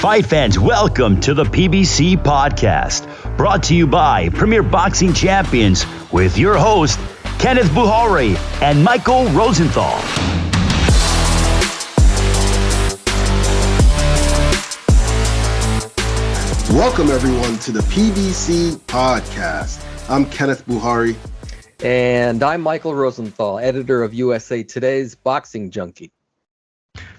Fight fans, welcome to the PBC Podcast, brought to you by Premier Boxing Champions with your host, Kenneth Bouhairie and Michael Rosenthal. Welcome, everyone, to the PBC Podcast. I'm Kenneth Bouhairie. And I'm Michael Rosenthal, editor of USA Today's Boxing Junkie.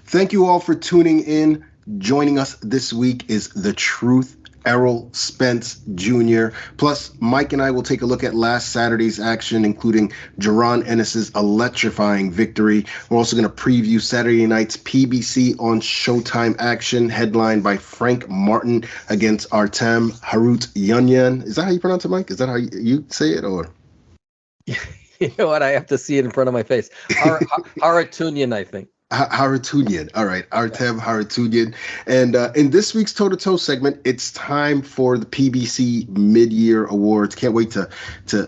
Thank you all for tuning in. Joining us this week is The Truth, Errol Spence Jr. Plus, Mike and I will take a look at last Saturday's action, including Jaron Ennis's electrifying victory. We're also going to preview Saturday night's PBC on Showtime action, headlined by Frank Martin against Artem Harutyunyan. Is that how you pronounce it, Mike? Is that how you say it, or? You know what? I have to see it in front of my face. Harutyunyan, I think. Harutyunyan. All right, Artem Harutyunyan. And in this week's toe-to-toe segment, it's time for the PBC Mid-Year Awards. Can't wait to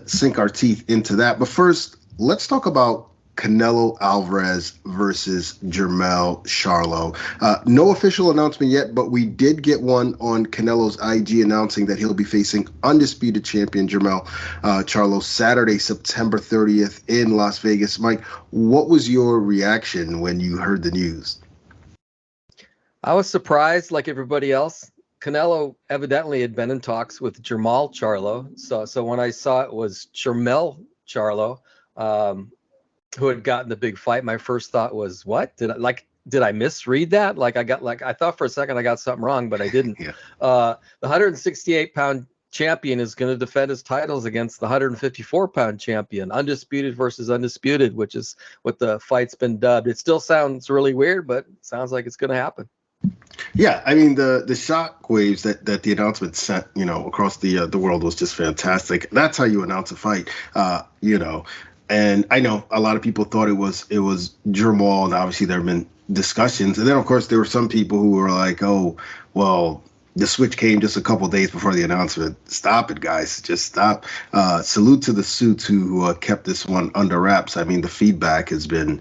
sink our teeth into that. But first, let's talk about Canelo Alvarez versus Jermell Charlo. No official announcement yet, but we did get one on Canelo's IG announcing that he'll be facing undisputed champion Jermell Charlo Saturday, September 30th in Las Vegas. Mike, what was your reaction when you heard the news? I was surprised, like everybody else. Canelo evidently had been in talks with Jermell Charlo. So when I saw it was Jermell Charlo, who had gotten the big fight, my first thought was, what? Did I misread that? I thought for a second I got something wrong, but I didn't. Yeah. The 168-pound champion is going to defend his titles against the 154-pound champion, undisputed versus undisputed, which is what the fight's been dubbed. It still sounds really weird, but it sounds like it's going to happen. Yeah, I mean, the shock waves that the announcement sent, across the world was just fantastic. That's how you announce a fight, And I know a lot of people thought it was Jermell, and obviously there have been discussions. And then, of course, there were some people who were like, oh, well, the switch came just a couple of days before the announcement. Stop it, guys. Just stop. Salute to the suits who kept this one under wraps. I mean, the feedback has been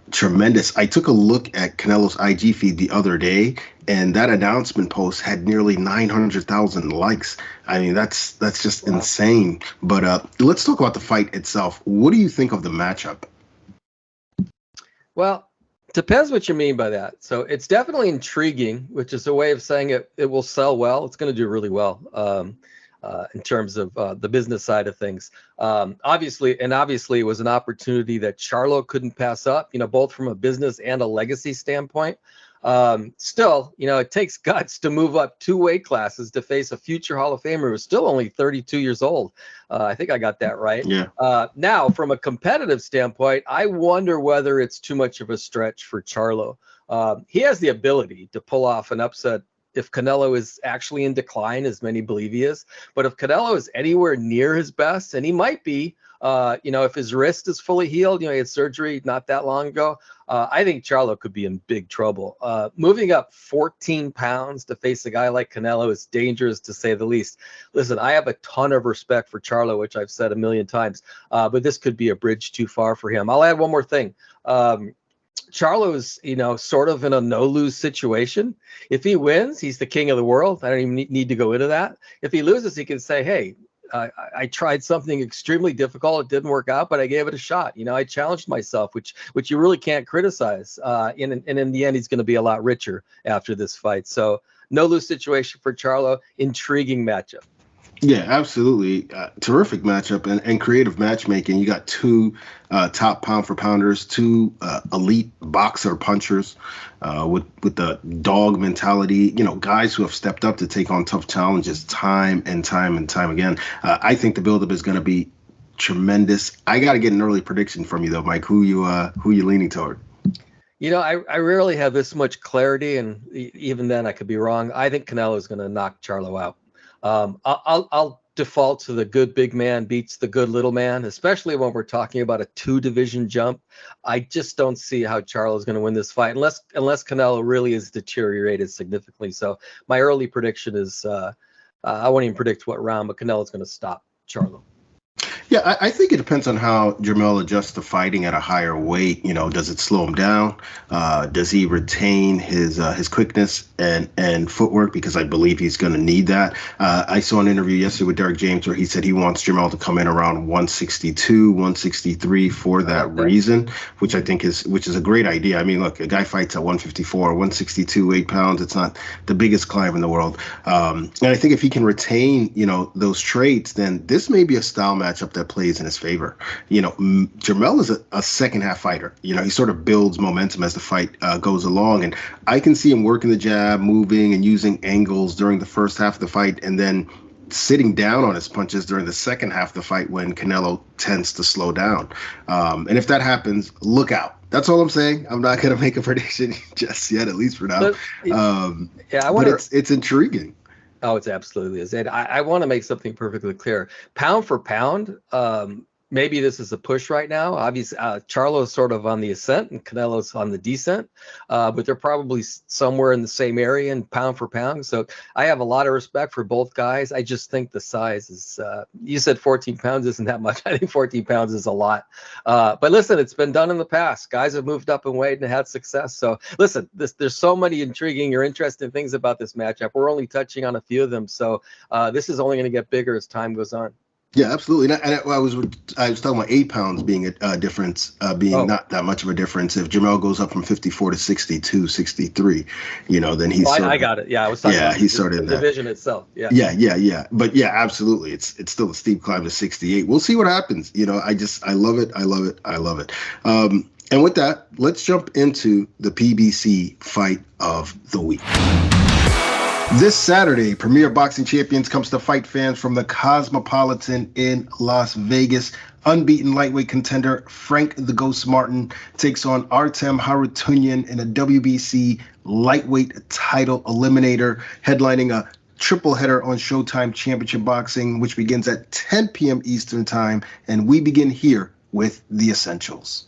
tremendous. I took a look at Canelo's IG feed the other day, and that announcement post had nearly 900,000 likes. I mean, that's just insane. But let's talk about the fight itself. What do you think of the matchup? Well, depends what you mean by that. So it's definitely intriguing, which is a way of saying it will sell well. It's going to do really well in terms of the business side of things. Obviously, it was an opportunity that Charlo couldn't pass up, both from a business and a legacy standpoint. Still, it takes guts to move up 2 weight classes to face a future Hall of Famer who's still only 32 years old. I think I got that right. Yeah. Now, from a competitive standpoint, I wonder whether it's too much of a stretch for Charlo. He has the ability to pull off an upset if Canelo is actually in decline, as many believe he is. But if Canelo is anywhere near his best, and he might be, if his wrist is fully healed, he had surgery not that long ago, I think Charlo could be in big trouble. Moving up 14 pounds to face a guy like Canelo is dangerous, to say the least. Listen, I have a ton of respect for Charlo, which I've said a million times, but this could be a bridge too far for him. I'll add one more thing. Charlo's, sort of in a no-lose situation. If he wins, he's the king of the world. I don't even need to go into that. If he loses, he can say, hey, I tried something extremely difficult. It didn't work out, but I gave it a shot. I challenged myself, which you really can't criticize. And in the end, he's going to be a lot richer after this fight. So no-lose situation for Charlo. Intriguing matchup. Yeah, absolutely. Terrific matchup and creative matchmaking. You got 2 top pound for pounders, 2 elite boxer punchers with the dog mentality, guys who have stepped up to take on tough challenges time and time again. I think the buildup is going to be tremendous. I got to get an early prediction from you, though, Mike. Who you leaning toward? I rarely have this much clarity, and even then I could be wrong. I think Canelo is going to knock Charlo out. I'll default to the good big man beats the good little man, especially when we're talking about a 2-division jump. I just don't see how Charlo is going to win this fight unless Canelo really is deteriorated significantly. So my early prediction is I won't even predict what round, but Canelo's going to stop Charlo. Yeah, I think it depends on how Jermell adjusts to fighting at a higher weight. Does it slow him down? Does he retain his quickness and footwork? Because I believe he's going to need that. I saw an interview yesterday with Derek James where he said he wants Jermell to come in around 162, 163 for that reason, which I think is a great idea. I mean, look, a guy fights at 154, 162, 8 pounds. It's not the biggest climb in the world. And I think if he can retain, those traits, then this may be a style matchup that plays in his favor. Jermell is a second half fighter. He sort of builds momentum as the fight goes along, and I can see him working the jab, moving and using angles during the first half of the fight, and then sitting down on his punches during the second half of the fight when Canelo tends to slow down. And if that happens, look out. That's all I'm saying. I'm not going to make a prediction just yet, at least for now. But it's intriguing. Oh, it's absolutely is. And I want to make something perfectly clear. Pound for pound, maybe this is a push right now. Obviously, Charlo is sort of on the ascent and Canelo's on the descent, but they're probably somewhere in the same area in pound for pound. So I have a lot of respect for both guys. I just think the size is, you said 14 pounds isn't that much. I think 14 pounds is a lot. But listen, it's been done in the past. Guys have moved up in weight and had success. So listen, there's so many intriguing or interesting things about this matchup. We're only touching on a few of them. So this is only going to get bigger as time goes on. Yeah, absolutely. And I was talking about 8 pounds being a difference, not that much of a difference. If Jermell goes up from 54 to 62, 63, then he's. I got it. Yeah, I was talking about he's sort of in the division itself. Yeah. Yeah. But yeah, absolutely. It's still a steep climb to 68. We'll see what happens. I love it. I love it. And with that, let's jump into the PBC fight of the week. This Saturday, Premier Boxing Champions comes to fight fans from the Cosmopolitan in Las Vegas. Unbeaten lightweight contender Frank the Ghost Martin takes on Artem Harutyunyan in a WBC lightweight title eliminator, headlining a triple header on Showtime Championship Boxing, which begins at 10 p.m. Eastern Time. And we begin here with the essentials.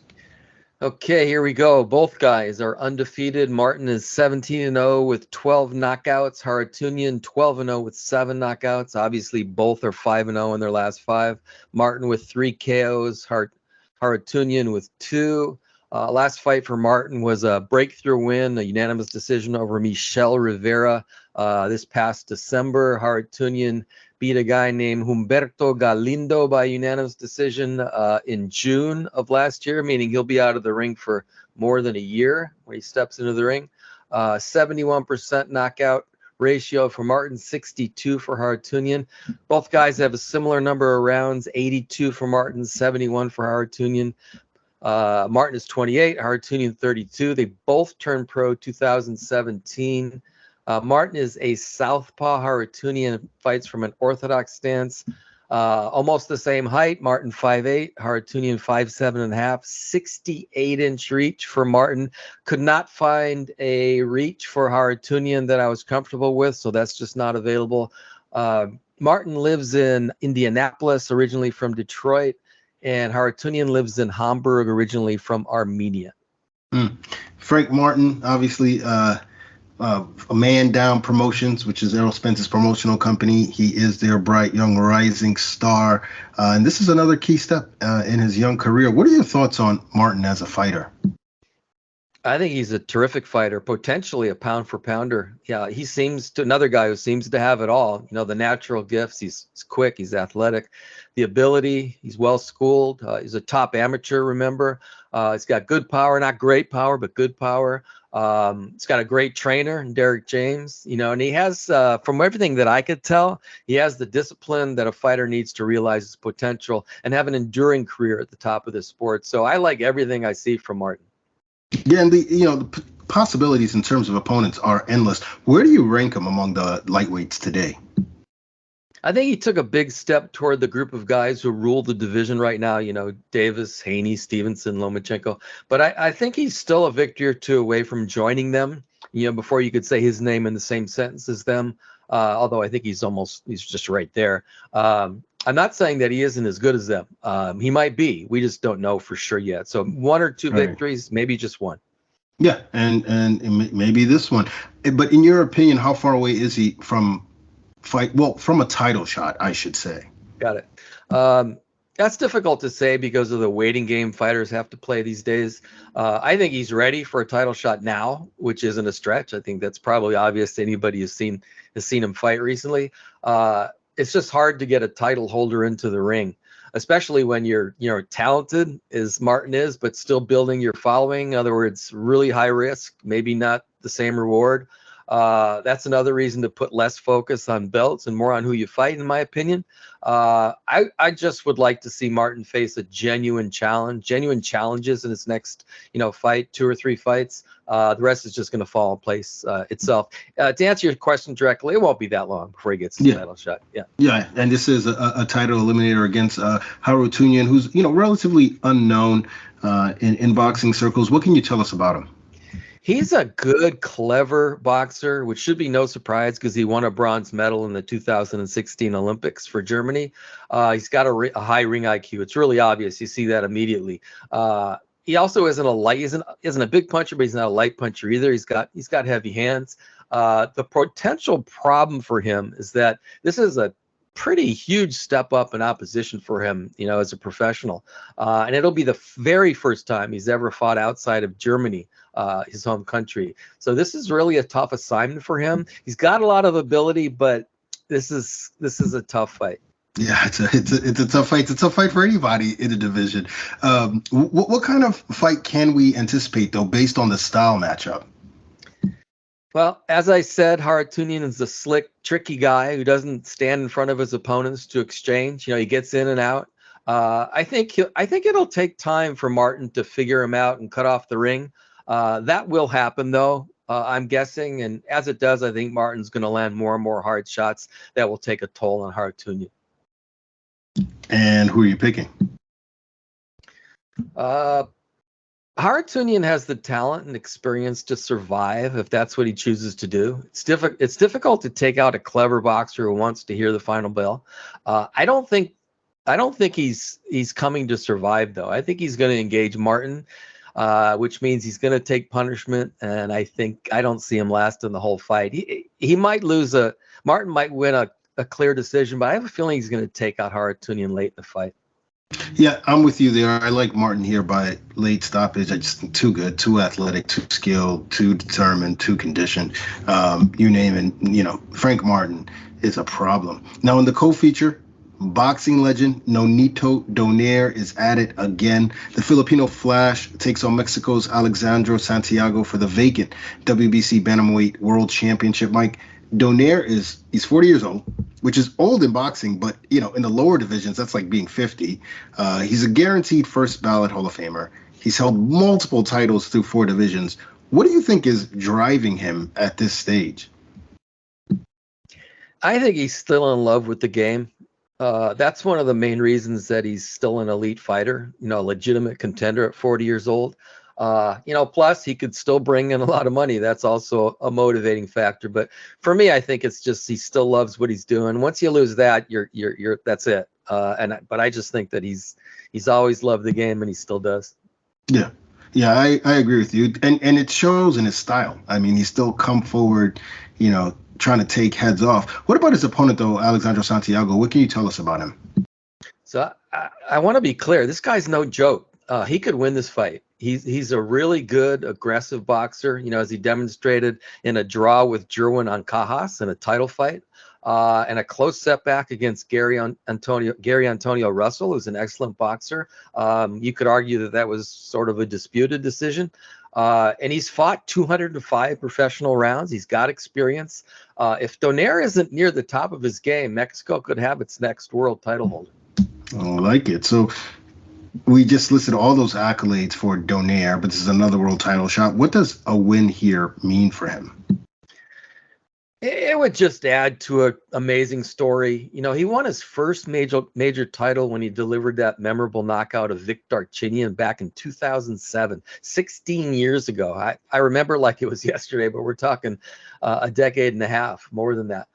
Okay, here we go. Both guys are undefeated. Martin is 17-0 with 12 knockouts. Harutyunyan 12-0 with 7 knockouts. Obviously, both are 5-0 in their last 5. Martin with 3 KOs. Harutyunyan with 2. Last fight for Martin was a breakthrough win, a unanimous decision over Michel Rivera this past December. Harutyunyan beat a guy named Humberto Galindo by unanimous decision in June of last year, meaning he'll be out of the ring for more than a year when he steps into the ring. 71% knockout ratio for Martin, 62 for Harutyunyan. Both guys have a similar number of rounds, 82 for Martin, 71 for Harutyunyan. Martin is 28, Harutyunyan 32. They both turned pro 2017. Martin is a southpaw. Harutyunyan fights from an orthodox stance. Almost the same height. Martin 5'8", Harutyunyan 5'7.5". 68-inch reach for Martin. Could not find a reach for Harutyunyan that I was comfortable with, so that's just not available. Martin lives in Indianapolis, originally from Detroit, and Harutyunyan lives in Hamburg, originally from Armenia. Frank Martin, obviously, a Man Down Promotions, which is Errol Spence's promotional company. He is their bright young rising star. And this is another key step in his young career. What are your thoughts on Martin as a fighter? I think he's a terrific fighter, potentially a pound for pounder. Yeah, he seems to another guy who seems to have it all. The natural gifts. He's quick. He's athletic. The ability. He's well schooled. He's a top amateur. Remember, he's got good power, not great power, but good power. He's got a great trainer, Derek James. And he has, from everything that I could tell, he has the discipline that a fighter needs to realize his potential and have an enduring career at the top of the sport. So I like everything I see from Martin. Yeah, and the possibilities in terms of opponents are endless. Where do you rank him among the lightweights today? I think he took a big step toward the group of guys who rule the division right now, Davis, Haney, Stevenson, Lomachenko. But I think he's still a victory or two away from joining them, before you could say his name in the same sentence as them. Although I think he's just right there. I'm not saying that he isn't as good as them. He might be. We just don't know for sure yet. So 1 or 2 victories, maybe just 1. Yeah, and maybe this one. But in your opinion, how far away is he from a title shot, I should say? Got it. That's difficult to say because of the waiting game fighters have to play these days. I think he's ready for a title shot now, which isn't a stretch. I think that's probably obvious to anybody who's seen him fight recently. It's just hard to get a title holder into the ring, especially when you're talented as Martin is, but still building your following. In other words, really high risk, maybe not the same reward. That's another reason to put less focus on belts and more on who you fight, in my opinion. I just would like to see Martin face a genuine challenges in his next, fight, 2 or 3 fights. The rest is just going to fall in place itself. To answer your question directly, it won't be that long before he gets the title shot. Yeah. Yeah, and this is a title eliminator against Harutyunyan, who's relatively unknown in boxing circles. What can you tell us about him? He's a good, clever boxer, which should be no surprise because he won a bronze medal in the 2016 Olympics for Germany. He's got a high ring IQ. It's really obvious. You see that immediately. He also isn't a big puncher, but he's not a light puncher either. He's got heavy hands. The potential problem for him is that this is a pretty huge step up in opposition for him, as a professional. And it'll be the very first time he's ever fought outside of Germany, his home country. So this is really a tough assignment for him. He's got a lot of ability, but this is a tough fight. Yeah, it's a tough fight. It's a tough fight for anybody in the division. What kind of fight can we anticipate, though, based on the style matchup? Well, as I said, Harutyunyan is a slick, tricky guy who doesn't stand in front of his opponents to exchange. He gets in and out. I think it'll take time for Martin to figure him out and cut off the ring. That will happen, though, I'm guessing. And as it does, I think Martin's going to land more and more hard shots that will take a toll on Harutyunyan. And who are you picking? Harutyunyan has the talent and experience to survive if that's what he chooses to do. It's difficult to take out a clever boxer who wants to hear the final bell. I don't think he's coming to survive, though. I think he's going to engage Martin, which means he's going to take punishment, and I don't see him lasting the whole fight. He might lose Martin might win a clear decision, but I have a feeling he's going to take out Harutyunyan late in the fight. Yeah, I'm with you there. I like Martin here by late stoppage. I just think too good, too athletic, too skilled, too determined, too conditioned. You name it. Frank Martin is a problem. Now in the co-feature, boxing legend Nonito Donaire is at it again. The Filipino Flash takes on Mexico's Alexandro Santiago for the vacant WBC Bantamweight World Championship. Mike, Donaire he's 40 years old, which is old in boxing, but in the lower divisions, that's like being 50. He's a guaranteed first ballot Hall of Famer. He's held multiple titles through 4 divisions. What do you think is driving him at this stage? I think he's still in love with the game. That's one of the main reasons that he's still an elite fighter, a legitimate contender at 40 years old. Plus he could still bring in a lot of money. That's also a motivating factor. But for me, I think it's just he still loves what he's doing. Once you lose that, you're that's it. But I just think that he's always loved the game, and he still does. Yeah, I agree with you, and it shows in his style. I mean, he's still come forward, trying to take heads off. What about his opponent, though, Alexandro Santiago? What can you tell us about him? So I want to be clear. This guy's no joke. He could win this fight. He's a really good, aggressive boxer, as he demonstrated in a draw with Jerwin Ancajas in a title fight, and a close setback against Gary Antonio Russell, who's an excellent boxer. You could argue that was sort of a disputed decision. And he's fought 205 professional rounds. He's got experience. If Donaire isn't near the top of his game, Mexico could have its next world title holder. I like it. So we just listed all those accolades for Donaire, but this is another world title shot. What does a win here mean for him? It would just add to an amazing story. He won his first major title when he delivered that memorable knockout of Vic Darchinyan back in 2007, 16 years ago. I remember like it was yesterday, but we're talking a decade and a half, more than that.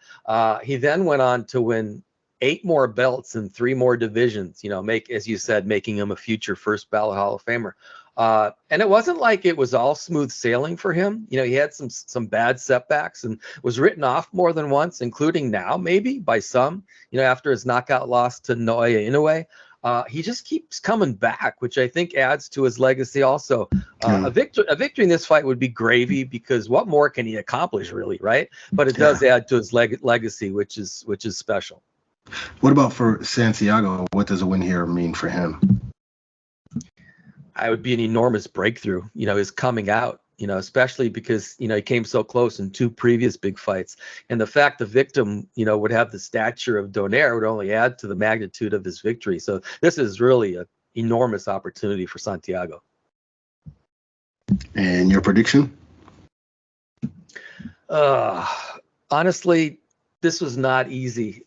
He then went on to win 8 more belts in 3 more divisions, as you said, making him a future first ballot Hall of Famer. And it wasn't like it was all smooth sailing for him. He had some bad setbacks and was written off more than once, including now, maybe by some, after his knockout loss to Naoya Inoue. He just keeps coming back, which I think adds to his legacy also. A victory in this fight would be gravy, because what more can he accomplish, really, right? But it does add to his legacy, which is special. What about for Santiago? What does a win here mean for him? I would be an enormous breakthrough, his coming out, especially because, he came so close in 2 previous big fights. And the fact the victim, would have the stature of Donaire would only add to the magnitude of his victory. So this is really an enormous opportunity for Santiago. And your prediction? Honestly, this was not easy.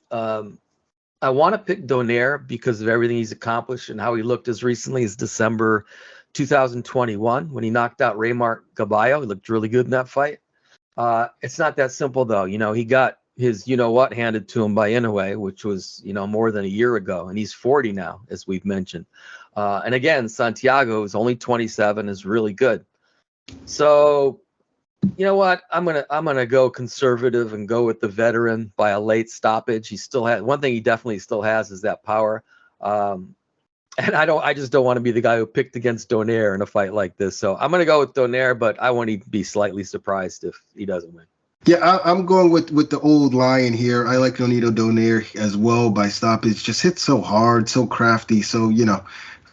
I want to pick Donaire because of everything he's accomplished and how he looked as recently as December 2021 when he knocked out Raymar Caballo. He looked really good in that fight. It's not that simple, though. He got his handed to him by Inoue, which was, more than a year ago. And he's 40 now, as we've mentioned. And again, Santiago is only 27, is really good. So, you know what? I'm gonna go conservative and go with the veteran by a late stoppage. He still has one thing. He definitely still has is that power. And I just don't want to be the guy who picked against Donaire in a fight like this. So I'm gonna go with Donaire, but I won't even be slightly surprised if he doesn't win. Yeah, I'm going with the old lion here. I like Leonardo Donaire as well by stoppage. Just hits so hard, so crafty. So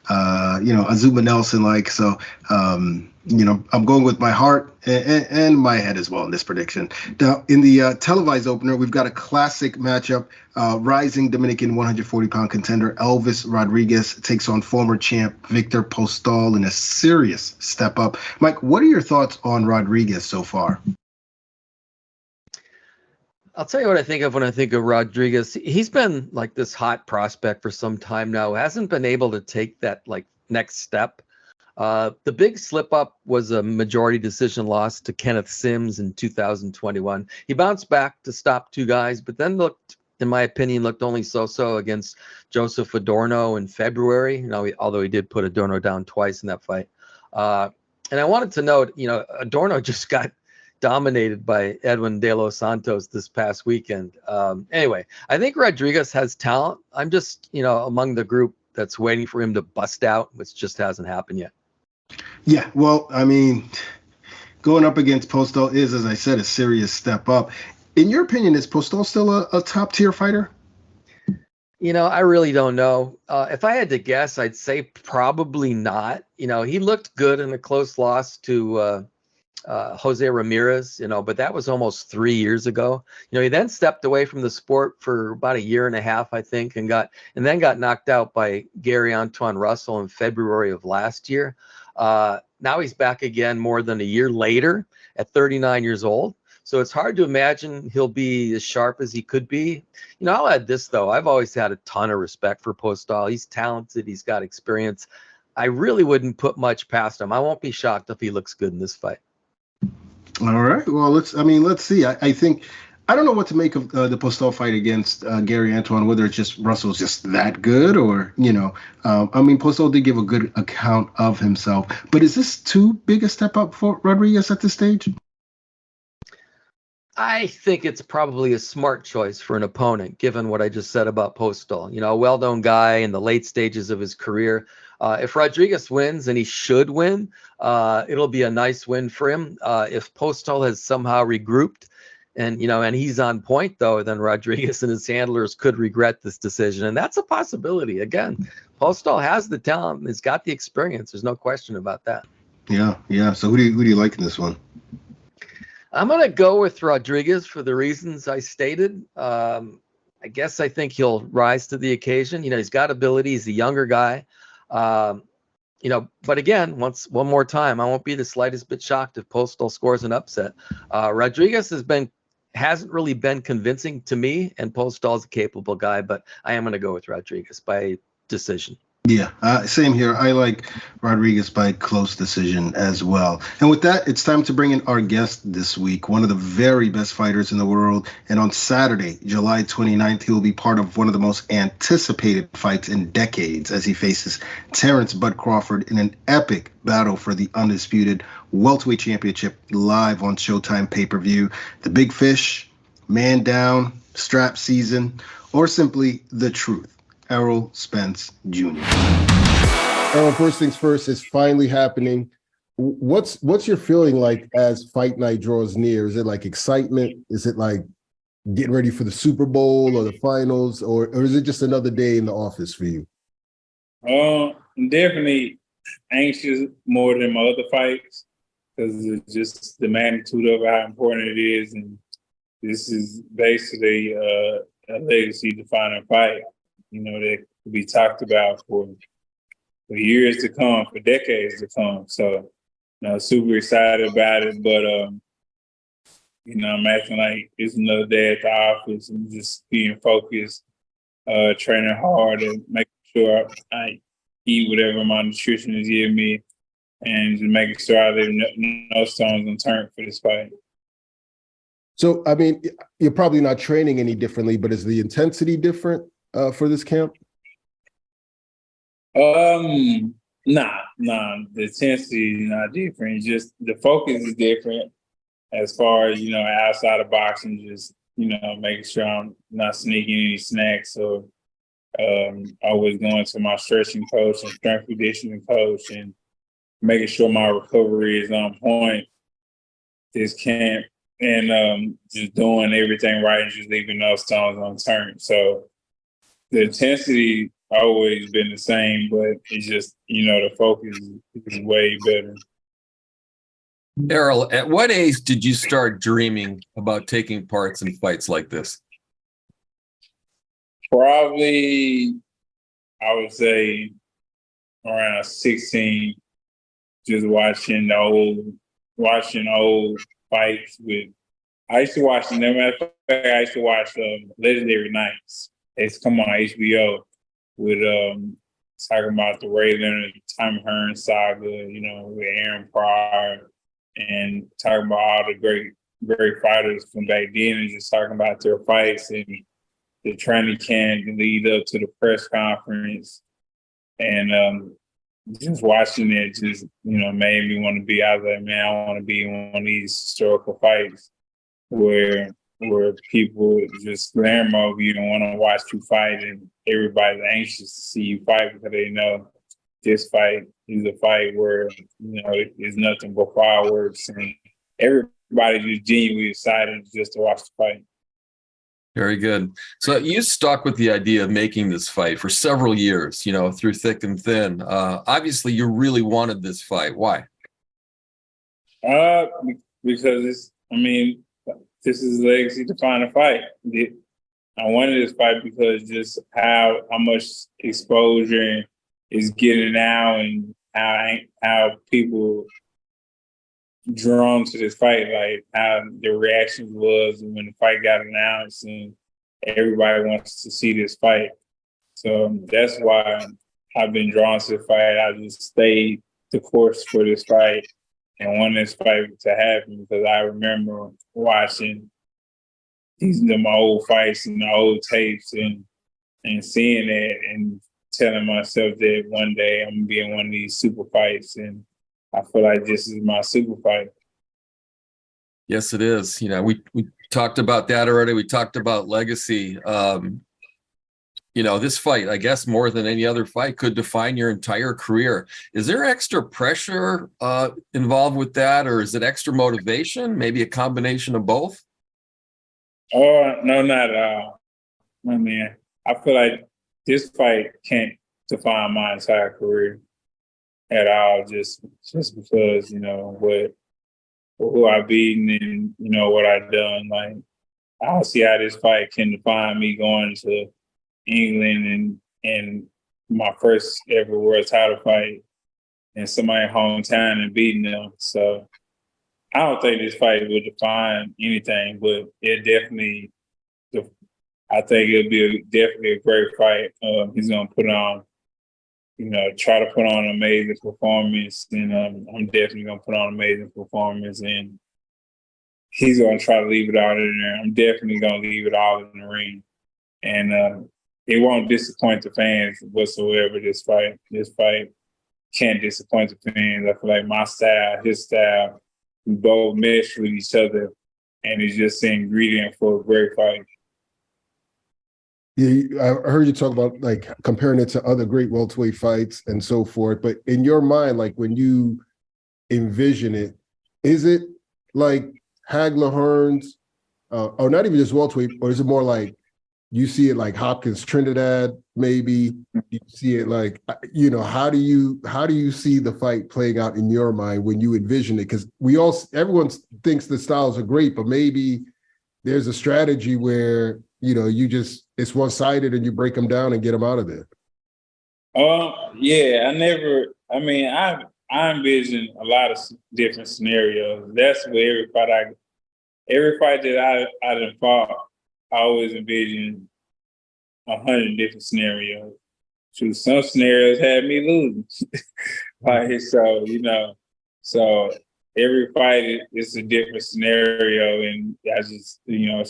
Azuma Nelson like. So I'm going with my heart and my head as well in this prediction. Now, in the televised opener, we've got a classic matchup. Rising Dominican 140-pound contender Elvis Rodriguez takes on former champ Victor Postol in a serious step up. Mike, what are your thoughts on Rodriguez so far? I'll tell you what I think of when I think of Rodriguez. He's been like this hot prospect for some time now. Hasn't been able to take that next step. The big slip up was a majority decision loss to Kenneth Sims in 2021. He bounced back to stop 2 guys, but then in my opinion, looked only so-so against Joseph Adorno in February. Although he did put Adorno down twice in that fight. And I wanted to note, Adorno just got dominated by Edwin De Los Santos this past weekend. Anyway, I think Rodriguez has talent. I'm just, among the group that's waiting for him to bust out, which just hasn't happened yet. Yeah, well, I mean, going up against Postol is, as I said, a serious step up. In your opinion, is Postol still a top-tier fighter? I really don't know. If I had to guess, I'd say probably not. He looked good in a close loss to Jose Ramirez, but that was almost 3 years ago. He then stepped away from the sport for about 1.5 years, I think, and then got knocked out by Gary Antoine Russell in February of last year. Now he's back again more than 1 year later at 39 years old. So it's hard to imagine he'll be as sharp as he could be. I'll add this, though. I've always had a ton of respect for Postol. He's talented. He's got experience. I really wouldn't put much past him. I won't be shocked if he looks good in this fight. All right. Well, let's see. I think I don't know what to make of the Postol fight against Gary Antoine, whether it's just Russell's just that good or, Postol did give a good account of himself. But is this too big a step up for Rodriguez at this stage? I think it's probably a smart choice for an opponent, given what I just said about Postol. A well-known guy in the late stages of his career. If Rodriguez wins, and he should win, it'll be a nice win for him. If Postol has somehow regrouped and he's on point, though, then Rodriguez and his handlers could regret this decision. And that's a possibility. Again, Postol has the talent. He's got the experience. There's no question about that. Yeah. So who do you like in this one? I'm going to go with Rodriguez for the reasons I stated. I guess I think he'll rise to the occasion. He's got ability. He's a younger guy. But again, one more time, I won't be the slightest bit shocked if Postol scores an upset. Rodriguez hasn't really been convincing to me, and Postol's a capable guy, but I am going to go with Rodriguez by decision. Yeah, same here. I like Rodriguez by close decision as well. And with that, it's time to bring in our guest this week, one of the very best fighters in the world. And on Saturday, July 29th, he will be part of one of the most anticipated fights in decades as he faces Terence Bud Crawford in an epic battle for the undisputed Welterweight Championship live on Showtime Pay-Per-View. The Big Fish, Man Down, Strap Season, or simply The Truth. Errol Spence Jr. Errol, first things first, it's finally happening. What's your feeling like as fight night draws near? Is it like excitement? Is it like getting ready for the Super Bowl or the finals, or is it just another day in the office for you? I'm definitely anxious more than my other fights because it's just the magnitude of how important it is, and this is basically a legacy-defining fight. That could be talked about for years to come, for decades to come. So, super excited about it, but I'm acting like it's another day at the office and just being focused, training hard and making sure I eat whatever my nutritionist give me and just making sure I leave no stones unturned for this fight. So, I mean, you're probably not training any differently, but is the intensity different for this camp? Nah, the intensity is not different. It's just the focus is different as far as, outside of boxing, just, making sure I'm not sneaking any snacks or always going to my stretching coach and strength conditioning coach and making sure my recovery is on point this camp and just doing everything right and just leaving no stones unturned. So the intensity always been the same, but it's just, the focus is way better. Errol, at what age did you start dreaming about taking parts in fights like this? Probably, I would say around 16, just watching old fights I used to watch them. I used to watch Legendary Nights. It's come on HBO with talking about the Ray Leonard, Tommy Hearn saga, with Aaron Pryor, and talking about all the great fighters from back then, and just talking about their fights and the training camp to lead up to the press conference, and just watching it just made me want to be. I was like, man, I want to be in one of these historical fights where people just glamour over you and want to watch you fight, and everybody's anxious to see you fight because they know this fight is a fight where it's nothing but fireworks, and everybody just genuinely excited just to watch the fight. Very good. So you stuck with the idea of making this fight for several years, through thick and thin. Obviously, you really wanted this fight. Why? Because this is a legacy-defining fight. I wanted this fight because just how much exposure is getting now, and how people drawn to this fight, like how the reaction was when the fight got announced, and everybody wants to see this fight. So that's why I've been drawn to the fight. I just stayed the course for this fight and want this fight to happen because I remember watching them old fights and the old tapes and seeing it and telling myself that one day I'm gonna be in one of these super fights, and I feel like this is my super fight. Yes, it is. We talked about that already. We talked about legacy. This fight, I guess, more than any other fight, could define your entire career. Is there extra pressure involved with that, or is it extra motivation? Maybe a combination of both? Oh, no, not at all. I feel like this fight can't define my entire career at all, just because, who I've beaten and, what I've done. Like, I don't see how this fight can define me going to England and my first ever world title fight in somebody's hometown and beating them. So I don't think this fight would define anything, but it definitely, I think it'll be definitely a great fight. He's going to put on, try to put on an amazing performance, and I'm definitely going to put on an amazing performance, and he's going to try to leave it all in there. I'm definitely going to leave it all in the ring, and it won't disappoint the fans whatsoever. This fight can't disappoint the fans. I feel like my style, his style, we both mesh with each other, and it's just an ingredient for a great fight. Yeah, I heard you talk about like comparing it to other great welterweight fights and so forth. But in your mind, like when you envision it, is it like Hagler Hearns, or not even just welterweight, or is it more like you see it like Hopkins Trinidad? Maybe you see it like, you know, how do you see the fight playing out in your mind when you envision it? Because everyone thinks the styles are great, but maybe there's a strategy where, you know, it's one-sided and you break them down and get them out of there. Yeah, I envision a lot of different scenarios. That's where every fight that I done fought, I always envision 100 different scenarios. So some scenarios had me losing. So every fight is a different scenario, and I just,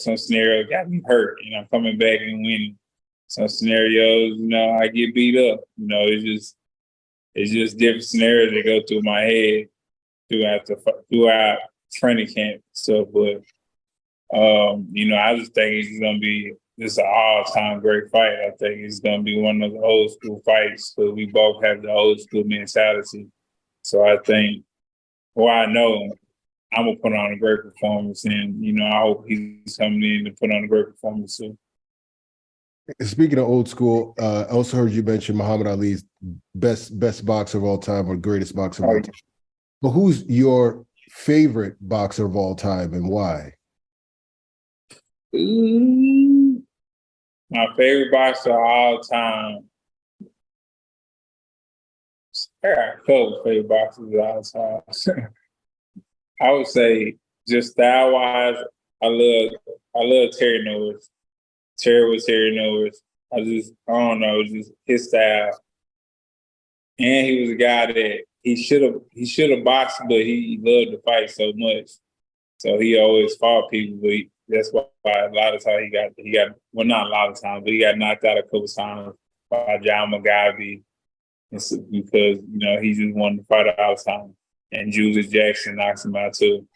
some scenario got me hurt, coming back and winning. Some scenarios, I get beat up. It's just different scenarios that go through my head throughout training camp and stuff. But I just think it's gonna be an all-time great fight. I think it's gonna be one of the old school fights because we both have the old school mentality. So I think, I know I'm gonna put on a great performance, and I hope he's coming in to put on a great performance too. Speaking of old school, I also heard you mention Muhammad Ali's best boxer of all time or greatest boxer of all time. But who's your favorite boxer of all time and why? My favorite boxer of all time. I got a couple of favorite boxers of all time. I would say, just style-wise, I love Terry Norris. Terry Norris. I don't know, just his style. And he was a guy that he should have boxed, but he loved to fight so much. So he always fought people, but that's why a lot of times he got well, not a lot of times, but he got knocked out a couple times by John McGavie because he just wanted to fight all the time. And Julius Jackson knocks him out too.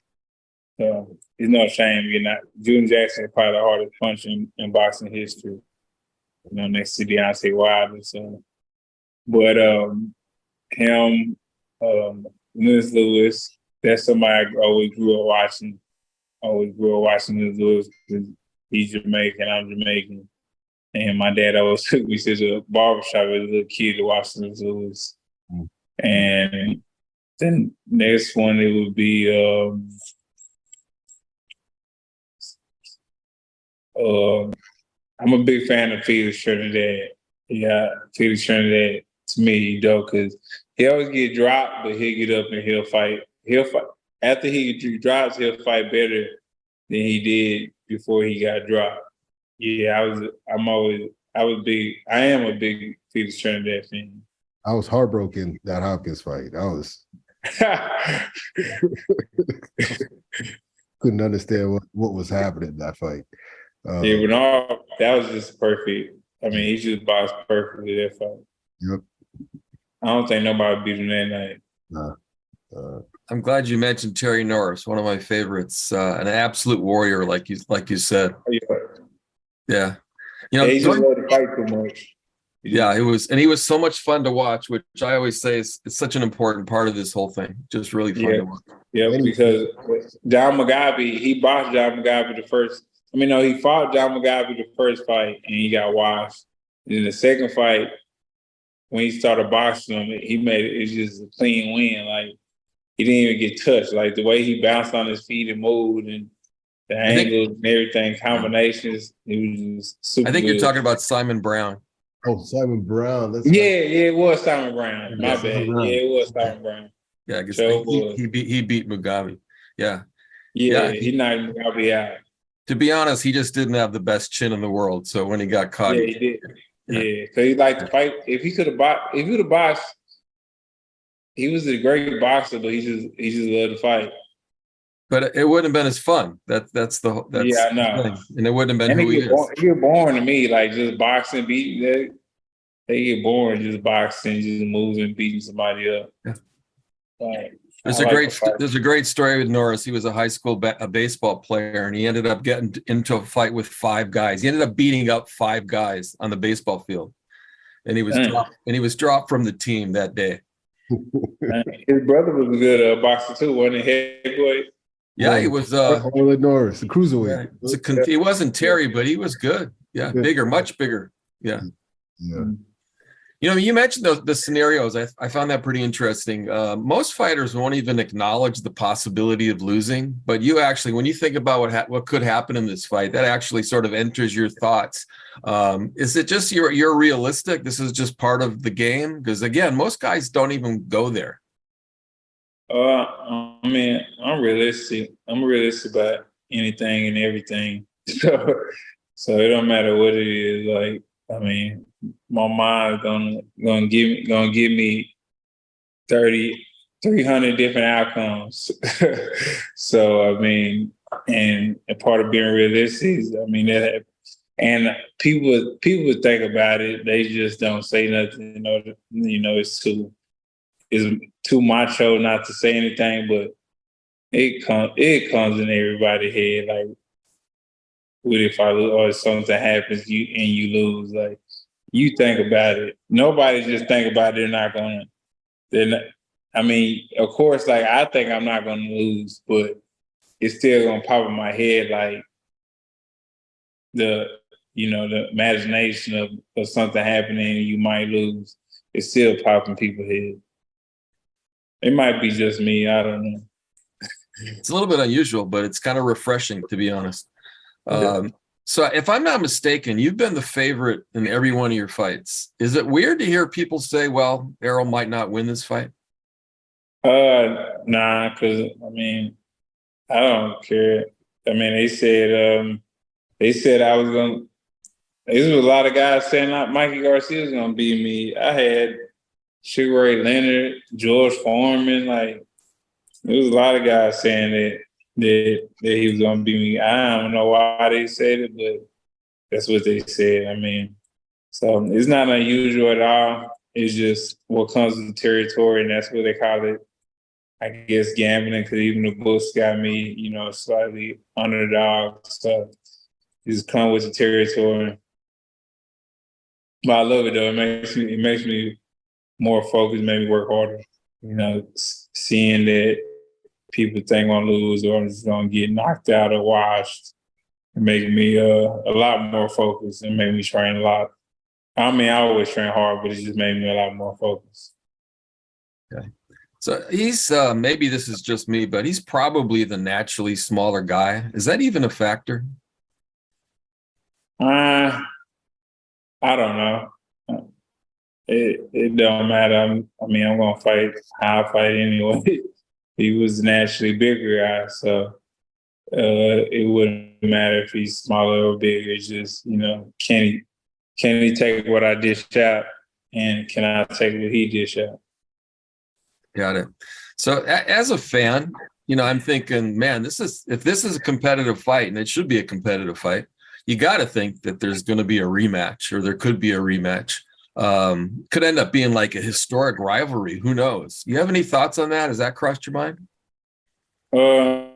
So it's no shame Julius Jackson is probably the hardest punch in boxing history. Next to Deontay Wilder. So, but him, Liz Lewis, that's somebody I always grew up watching. Liz Lewis because he's Jamaican, I'm Jamaican. And my dad always took me to the barbershop as a little kid to watch Liz Lewis. Mm. And then next one, it would be I'm a big fan of Felix Trinidad. Yeah, Felix Trinidad to me, because he always get dropped, but he'll get up and he'll fight. After he drops, he'll fight better than he did before he got dropped. Yeah, I am a big Felix Trinidad fan. I was heartbroken that Hopkins fight. Couldn't understand what was happening in that fight. That was just perfect. I mean, he just boxed perfectly that fight. Yep. I don't think nobody beat him that night. I'm glad you mentioned Terry Norris, one of my favorites, an absolute warrior, like you said. Yeah. He just loved to fight too much. Yeah, he was so much fun to watch, which I always say is such an important part of this whole thing. Just really fun to watch. Yeah, because John McGavie, he boxed John McGavie he fought John McGavie the first fight and he got washed. And then the second fight, when he started boxing him, it's just a clean win. Like, he didn't even get touched. Like, the way he bounced on his feet and moved and the angles and everything, combinations, it was just super good. You're talking about Simon Brown. Oh, Simon Brown. It was Simon Brown. My bad. Yeah, it was Simon Brown. Yeah, I guess he beat Mugabe. Yeah. Yeah, he knocked Mugabe out. To be honest, he just didn't have the best chin in the world. So when he got caught, he did. Yeah, because he liked to fight. If he would have boxed, he was a great boxer, but he just loved to fight. But it wouldn't have been as fun. That's I know. The thing. And it wouldn't have been who he is. He was born to me, like just boxing, beating. They get boring just boxing, just moving, beating somebody up. Yeah. There's a great story with Norris. He was a high school a baseball player, and he ended up getting into a fight with 5 guys. He ended up beating up 5 guys on the baseball field, and he was dropped from the team that day. His brother was a good boxer too, wasn't he? Heavyweight. Yeah, he was. Norris, the cruiserweight. Yeah, he wasn't Terry, but he was good. Yeah, bigger, much bigger. Yeah. You know, you mentioned the scenarios. I found that pretty interesting. Most fighters won't even acknowledge the possibility of losing, but you actually, when you think about what could happen in this fight, that actually sort of enters your thoughts. Is it just you're realistic? This is just part of the game? Because again, most guys don't even go there. I mean, I'm realistic. I'm realistic about anything and everything. So it don't matter what it is. Like, I mean, my mind gonna give me 300 different outcomes. So I mean, and part of being realistic is, I mean, and people think about it, they just don't say nothing. You know, it's too macho not to say anything, but it comes in everybody's head. Like, what if I lose, or something happens and you lose? Like, you think about it. Nobody just think about it. They're not. I mean, of course, like, I think I'm not gonna lose, but it's still gonna pop in my head, like the imagination of something happening and you might lose. It's still popping people's head. It might be just me. I don't know. It's a little bit unusual, but it's kind of refreshing, to be honest. So if I'm not mistaken, you've been the favorite in every one of your fights. Is it weird to hear people say, well, Errol might not win this fight? Nah, because, I mean, I don't care. I mean, they said I was going to, there was a lot of guys saying Mikey Garcia was going to beat me. I had Sugar Ray Leonard, George Foreman, like, there was a lot of guys saying that he was going to beat me. I don't know why they said it, but that's what they said. I mean, so it's not unusual at all. It's just what comes with the territory, and that's what they call it, I guess, gambling, because even the books got me, slightly underdog. So it's come with the territory. But I love it, though. It makes me more focused, made me work harder. Seeing that people think I'm gonna lose or I'm just gonna get knocked out or washed, it made me a lot more focused and made me train a lot. I mean, I always train hard, but it just made me a lot more focused. Okay. So he's maybe this is just me, but he's probably the naturally smaller guy. Is that even a factor? I don't know. It don't matter. I'm gonna fight how I fight anyway. He was naturally bigger guy, so it wouldn't matter if he's smaller or bigger. It's just, can he take what I dish out, and can I take what he dish out? Got it. So as a fan, I'm thinking, man, if this is a competitive fight, and it should be a competitive fight, you got to think that there's going to be a rematch, or there could be a rematch. Could end up being like a historic rivalry. Who knows? You have any thoughts on that? Has that crossed your mind? No,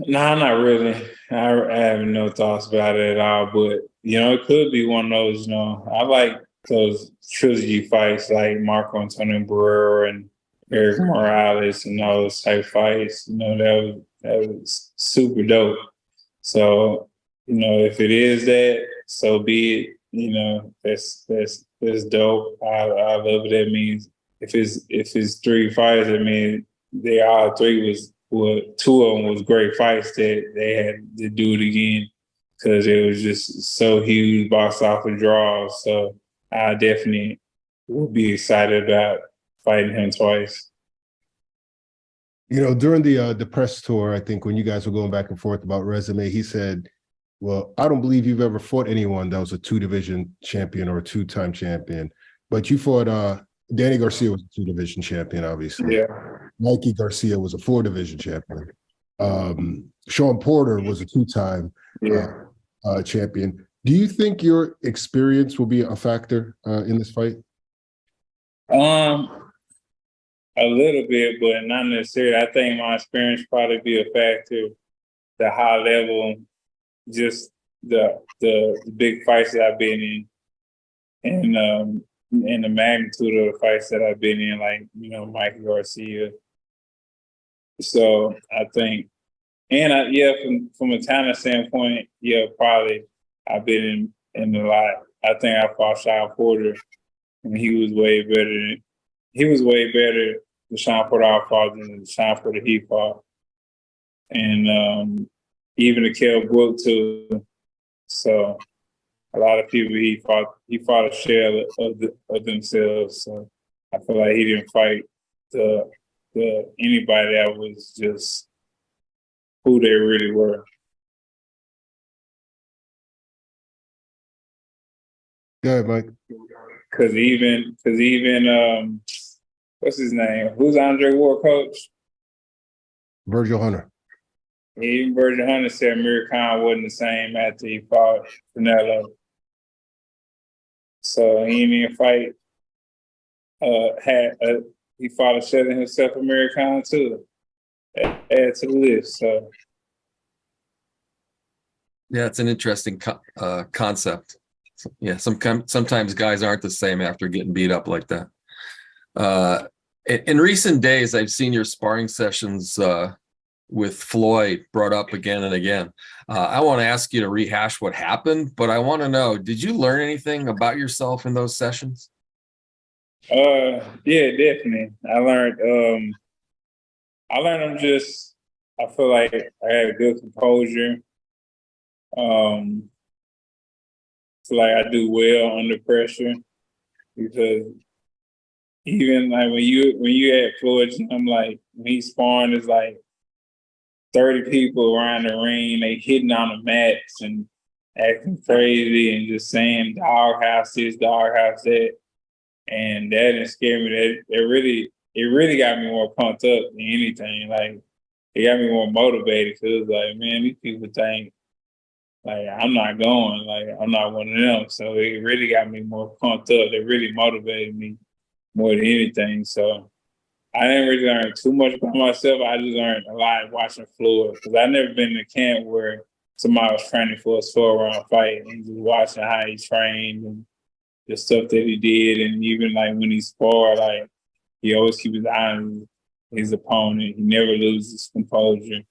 not really. I have no thoughts about it at all. But it could be one of those. I like those trilogy fights, like Marco Antonio Barrera and Eric Morales and those type fights. That was super dope. So if it is that, so be it. That's dope. I love it. That means if it's 3 fights, I mean, they all 3 was, well, 2 of them was great fights that they had to do it again because it was just so huge, box office draws. So I definitely will be excited about fighting him twice. During the press tour, I think when you guys were going back and forth about resume, he said, well, I don't believe you've ever fought anyone that was a 2-division champion or a 2-time champion, but you fought Danny Garcia was a 2-division champion, obviously. Yeah. Mikey Garcia was a 4-division champion. Sean Porter was a 2-time champion. Do you think your experience will be a factor in this fight? A little bit, but not necessarily. I think my experience probably be a factor. The high level, just the big fights that I've been in, and the magnitude of the fights that I've been in, like Mikey Garcia. So I think, and from a talent standpoint, probably I've been in a lot. I think I fought Sean Porter, and he was way better than Sean Porter I fought than the Sean Porter he fought. And even the Kell Brook too. So a lot of people he fought a shell of themselves. So I feel like he didn't fight the anybody that was just who they really were. Go ahead, Mike. Cause even what's his name? Who's Andre Ward coach? Virgil Hunter. Even Virgil Hunter said Amir Khan wasn't the same after he fought Canelo. So he didn't even fight. He fought a shell in himself, Amir Khan too. Add to the list. So yeah, it's an interesting concept. Yeah, sometimes guys aren't the same after getting beat up like that. In recent days, I've seen your sparring sessions with Floyd brought up again and again. I want to ask you to rehash what happened, but I want to know, did you learn anything about yourself in those sessions? Yeah, definitely. I learned them just, I feel like I had good composure. Feel like I do well under pressure, because even like when you at Floyd, I'm like, when he's sparring, it's like 30 people around the ring, they hitting on the mats and acting crazy and just saying doghouse this, doghouse that. And that didn't scare me. It really got me more pumped up than anything. Like, it got me more motivated, because it was like, man, these people think like I'm not going, like I'm not one of them. So it really got me more pumped up. It really motivated me more than anything. So I didn't really learn too much about myself. I just learned a lot watching Floyd, because I've never been in a camp where somebody was training for a 12-round fight, and just watching how he trained and the stuff that he did. And even like when he sparred, like he always keep his eye on his opponent. He never loses his composure.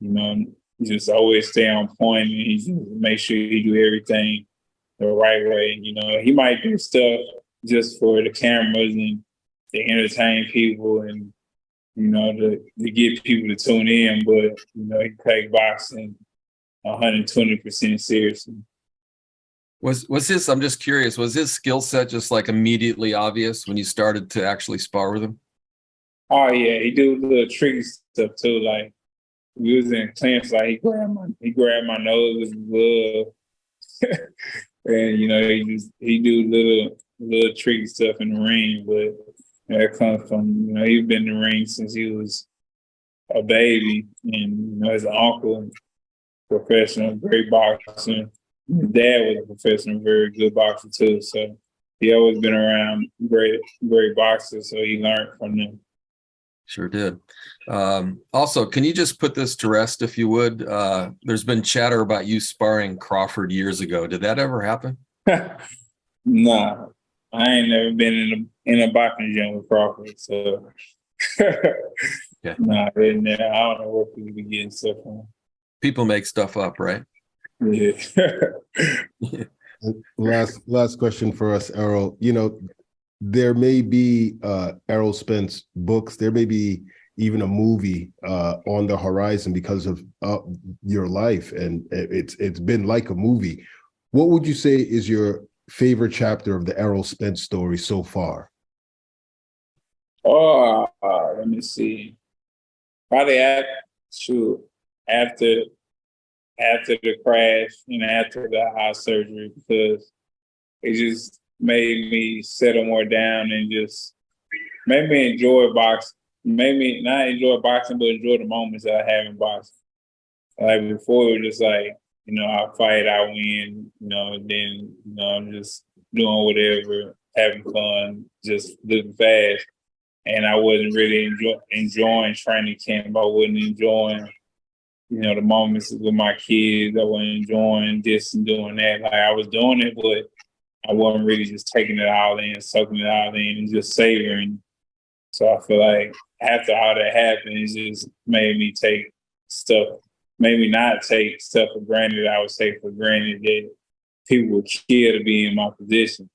He just always stay on point, and he just make sure he do everything the right way. He might do stuff just for the cameras and to entertain people and, to get people to tune in, but, he take boxing 120% seriously. Was his, I'm just curious, was his skill set just like immediately obvious when you started to actually spar with him? Oh yeah, he do little tricky stuff too. Like, we was in clinch, like he grabbed my nose with his glove. And he do little tricky stuff in the ring, but that comes from, he's been in the ring since he was a baby, and his uncle, professional, great boxer. His dad was a professional, very good boxer too. So he always been around great boxers, so he learned from them. Sure did. Also, can you just put this to rest, if you would? There's been chatter about you sparring Crawford years ago. Did that ever happen? Nah, I ain't never been in a boxing gym with Crawford. So, yeah. Nah, I don't know where people be getting stuff from. People make stuff up, right? Yeah. Last question for us, Errol. There may be Errol Spence books. There may be even a movie on the horizon because of your life, and it's been like a movie. What would you say is your favorite chapter of the Errol Spence story so far? Oh, let me see. Probably after the crash and after the eye surgery, because it just made me settle more down and just made me enjoy boxing. Made me not enjoy boxing, but enjoy the moments that I have in boxing. Like before, it was just like, I fight, I win, then, I'm just doing whatever, having fun, just living fast. and I wasn't really enjoying training camp. I wasn't enjoying, the moments with my kids. I wasn't enjoying this and doing that. Like, I was doing it, but I wasn't really just taking it all in, soaking it all in, and just savoring. So I feel like after all that happened, it just made me not take stuff for granted. I would say for granted that people would care to be in my position.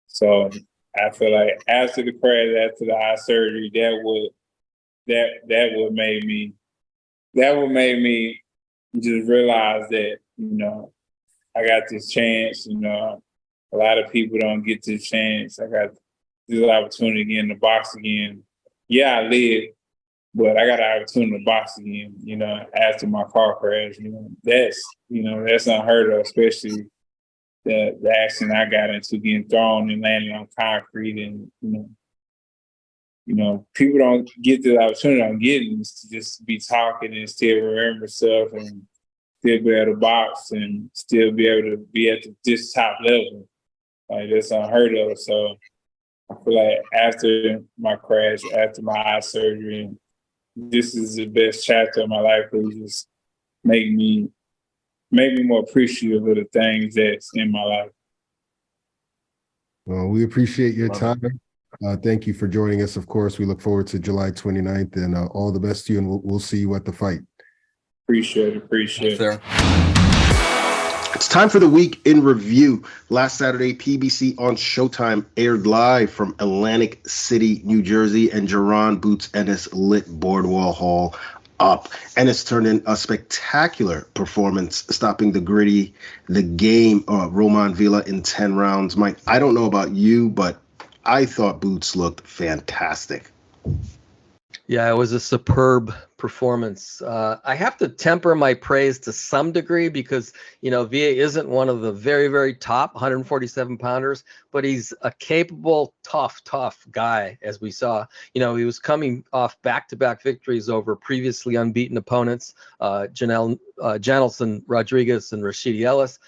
So I feel like after the crash, after the eye surgery, that would make me just realize that, I got this chance. A lot of people don't get this chance. I got this opportunity again to box again. Yeah, I live, but I got an opportunity to box again, after my car crash. That's unheard of, especially the accident I got into, getting thrown and landing on concrete. And, people don't get the opportunity I'm getting to just be talking and still remember stuff and still be able to box and still be able to be at this top level. Like, that's unheard of. So I feel like after my crash, after my eye surgery, this is the best chapter of my life. It just make me more appreciative of the things that's in my life. Well, we appreciate your time. Thank you for joining us. Of course, we look forward to July 29th, and all the best to you, and we'll see you at the fight. Appreciate it. It's time for the week in review. Last Saturday, PBC on Showtime aired live from Atlantic City, New Jersey, and Jaron Boots Ennis lit Boardwalk Hall up. Ennis turned in a spectacular performance, stopping the game, Roman Villa in 10 rounds. Mike, I don't know about you, but I thought Boots looked fantastic. Yeah, it was a superb performance. I have to temper my praise to some degree because, Villa isn't one of the very, very top 147 pounders, but he's a capable, tough guy, as we saw. He was coming off back-to-back victories over previously unbeaten opponents, Janelson Rodriguez and Rashidi Ellis.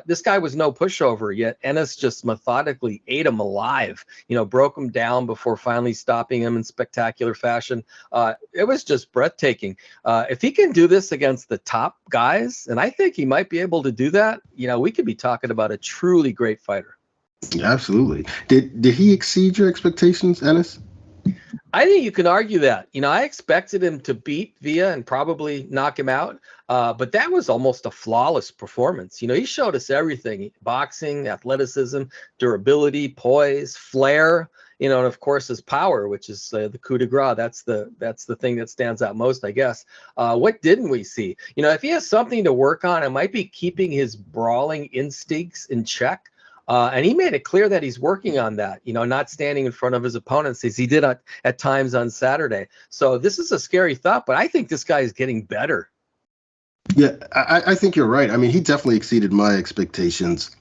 This guy was no pushover, yet Ennis just methodically ate him alive, broke him down before finally stopping him in spectacular fashion. It was just breathtaking. If he can do this against the top guys, and I think he might be able to do that, we could be talking about a truly great fighter. Absolutely. Did he exceed your expectations, Ennis? I think you can argue that. I expected him to beat Villa and probably knock him out, but that was almost a flawless performance. He showed us everything: boxing, athleticism, durability, poise, flair, and of course his power, which is the coup de grace. That's the thing that stands out most, I guess. What didn't we see? If he has something to work on, it might be keeping his brawling instincts in check. And he made it clear that he's working on that, not standing in front of his opponents as he did at times on Saturday. So this is a scary thought, but I think this guy is getting better. Yeah, I think you're right. I mean, he definitely exceeded my expectations.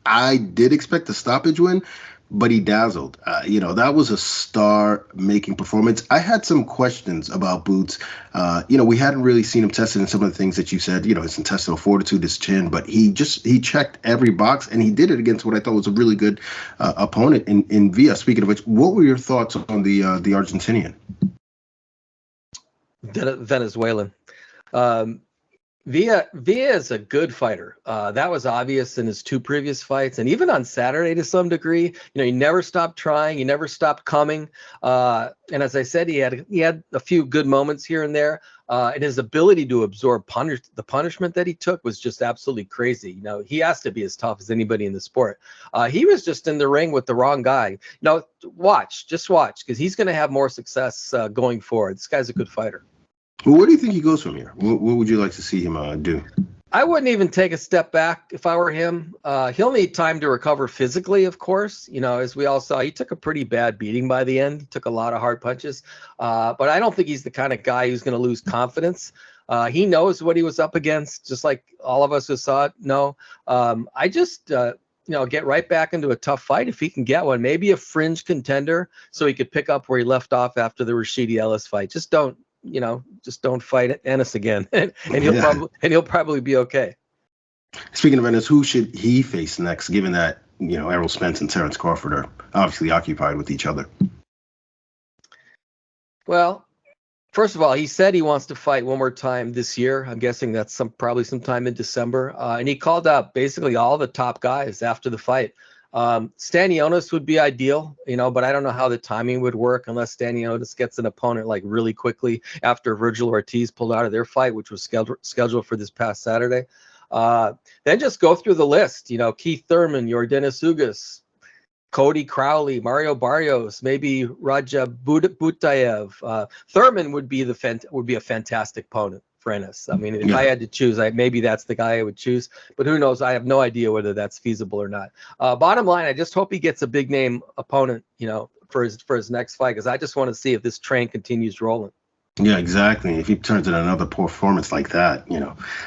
I did expect a stoppage win, but he dazzled. That was a star-making performance. I had some questions about Boots. We hadn't really seen him tested in some of the things that you said, his intestinal fortitude, his chin, but he checked every box, and he did it against what I thought was a really good opponent in Villa. Speaking of which, what were your thoughts on the Argentinian? Venezuelan. Villa is a good fighter. That was obvious in his two previous fights, and even on Saturday to some degree. He never stopped trying. He never stopped coming. And as I said, he had a few good moments here and there. And his ability to absorb the punishment that he took was just absolutely crazy. He has to be as tough as anybody in the sport. He was just in the ring with the wrong guy. Watch, because he's going to have more success going forward. This guy's a good fighter. Well, where do you think he goes from here? What would you like to see him do? I wouldn't even take a step back if I were him. He'll need time to recover physically, of course. As we all saw, he took a pretty bad beating by the end. He took a lot of hard punches. But I don't think he's the kind of guy who's going to lose confidence. He knows what he was up against, just like all of us who saw it know. I just get right back into a tough fight if he can get one. Maybe a fringe contender so he could pick up where he left off after the Rashidi Ellis fight. Just don't fight Ennis again, and he'll probably be okay. Speaking of Ennis, who should he face next, given that Errol Spence and Terence Crawford are obviously occupied with each other? Well, first of all, he said he wants to fight one more time this year. I'm guessing that's probably sometime in December. And he called out basically all the top guys after the fight. Stanionis would be ideal, but I don't know how the timing would work unless Stanionis gets an opponent like really quickly after Virgil Ortiz pulled out of their fight, which was scheduled for this past Saturday. Then just go through the list. Keith Thurman, Yordenis Ugas, Cody Crowley, Mario Barrios, maybe Raja Butayev. Thurman would be a fantastic opponent for Ennis. I mean, if I had to choose, maybe that's the guy I would choose, but who knows? I have no idea whether that's feasible or not. Bottom line, I just hope he gets a big name opponent, for his next fight, because I just want to see if this train continues rolling. Yeah, exactly. If he turns in another performance like that,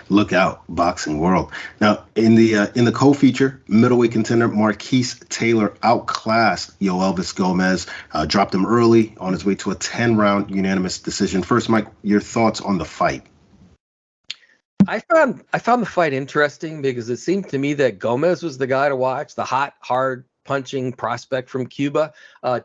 look out, boxing world. Now, in the co-feature, middleweight contender Marquise Taylor outclassed Yoelvis Gomez, dropped him early on his way to a 10-round unanimous decision. First, Mike, your thoughts on the fight? I found the fight interesting because it seemed to me that Gomez was the guy to watch, the hot, hard punching prospect from Cuba.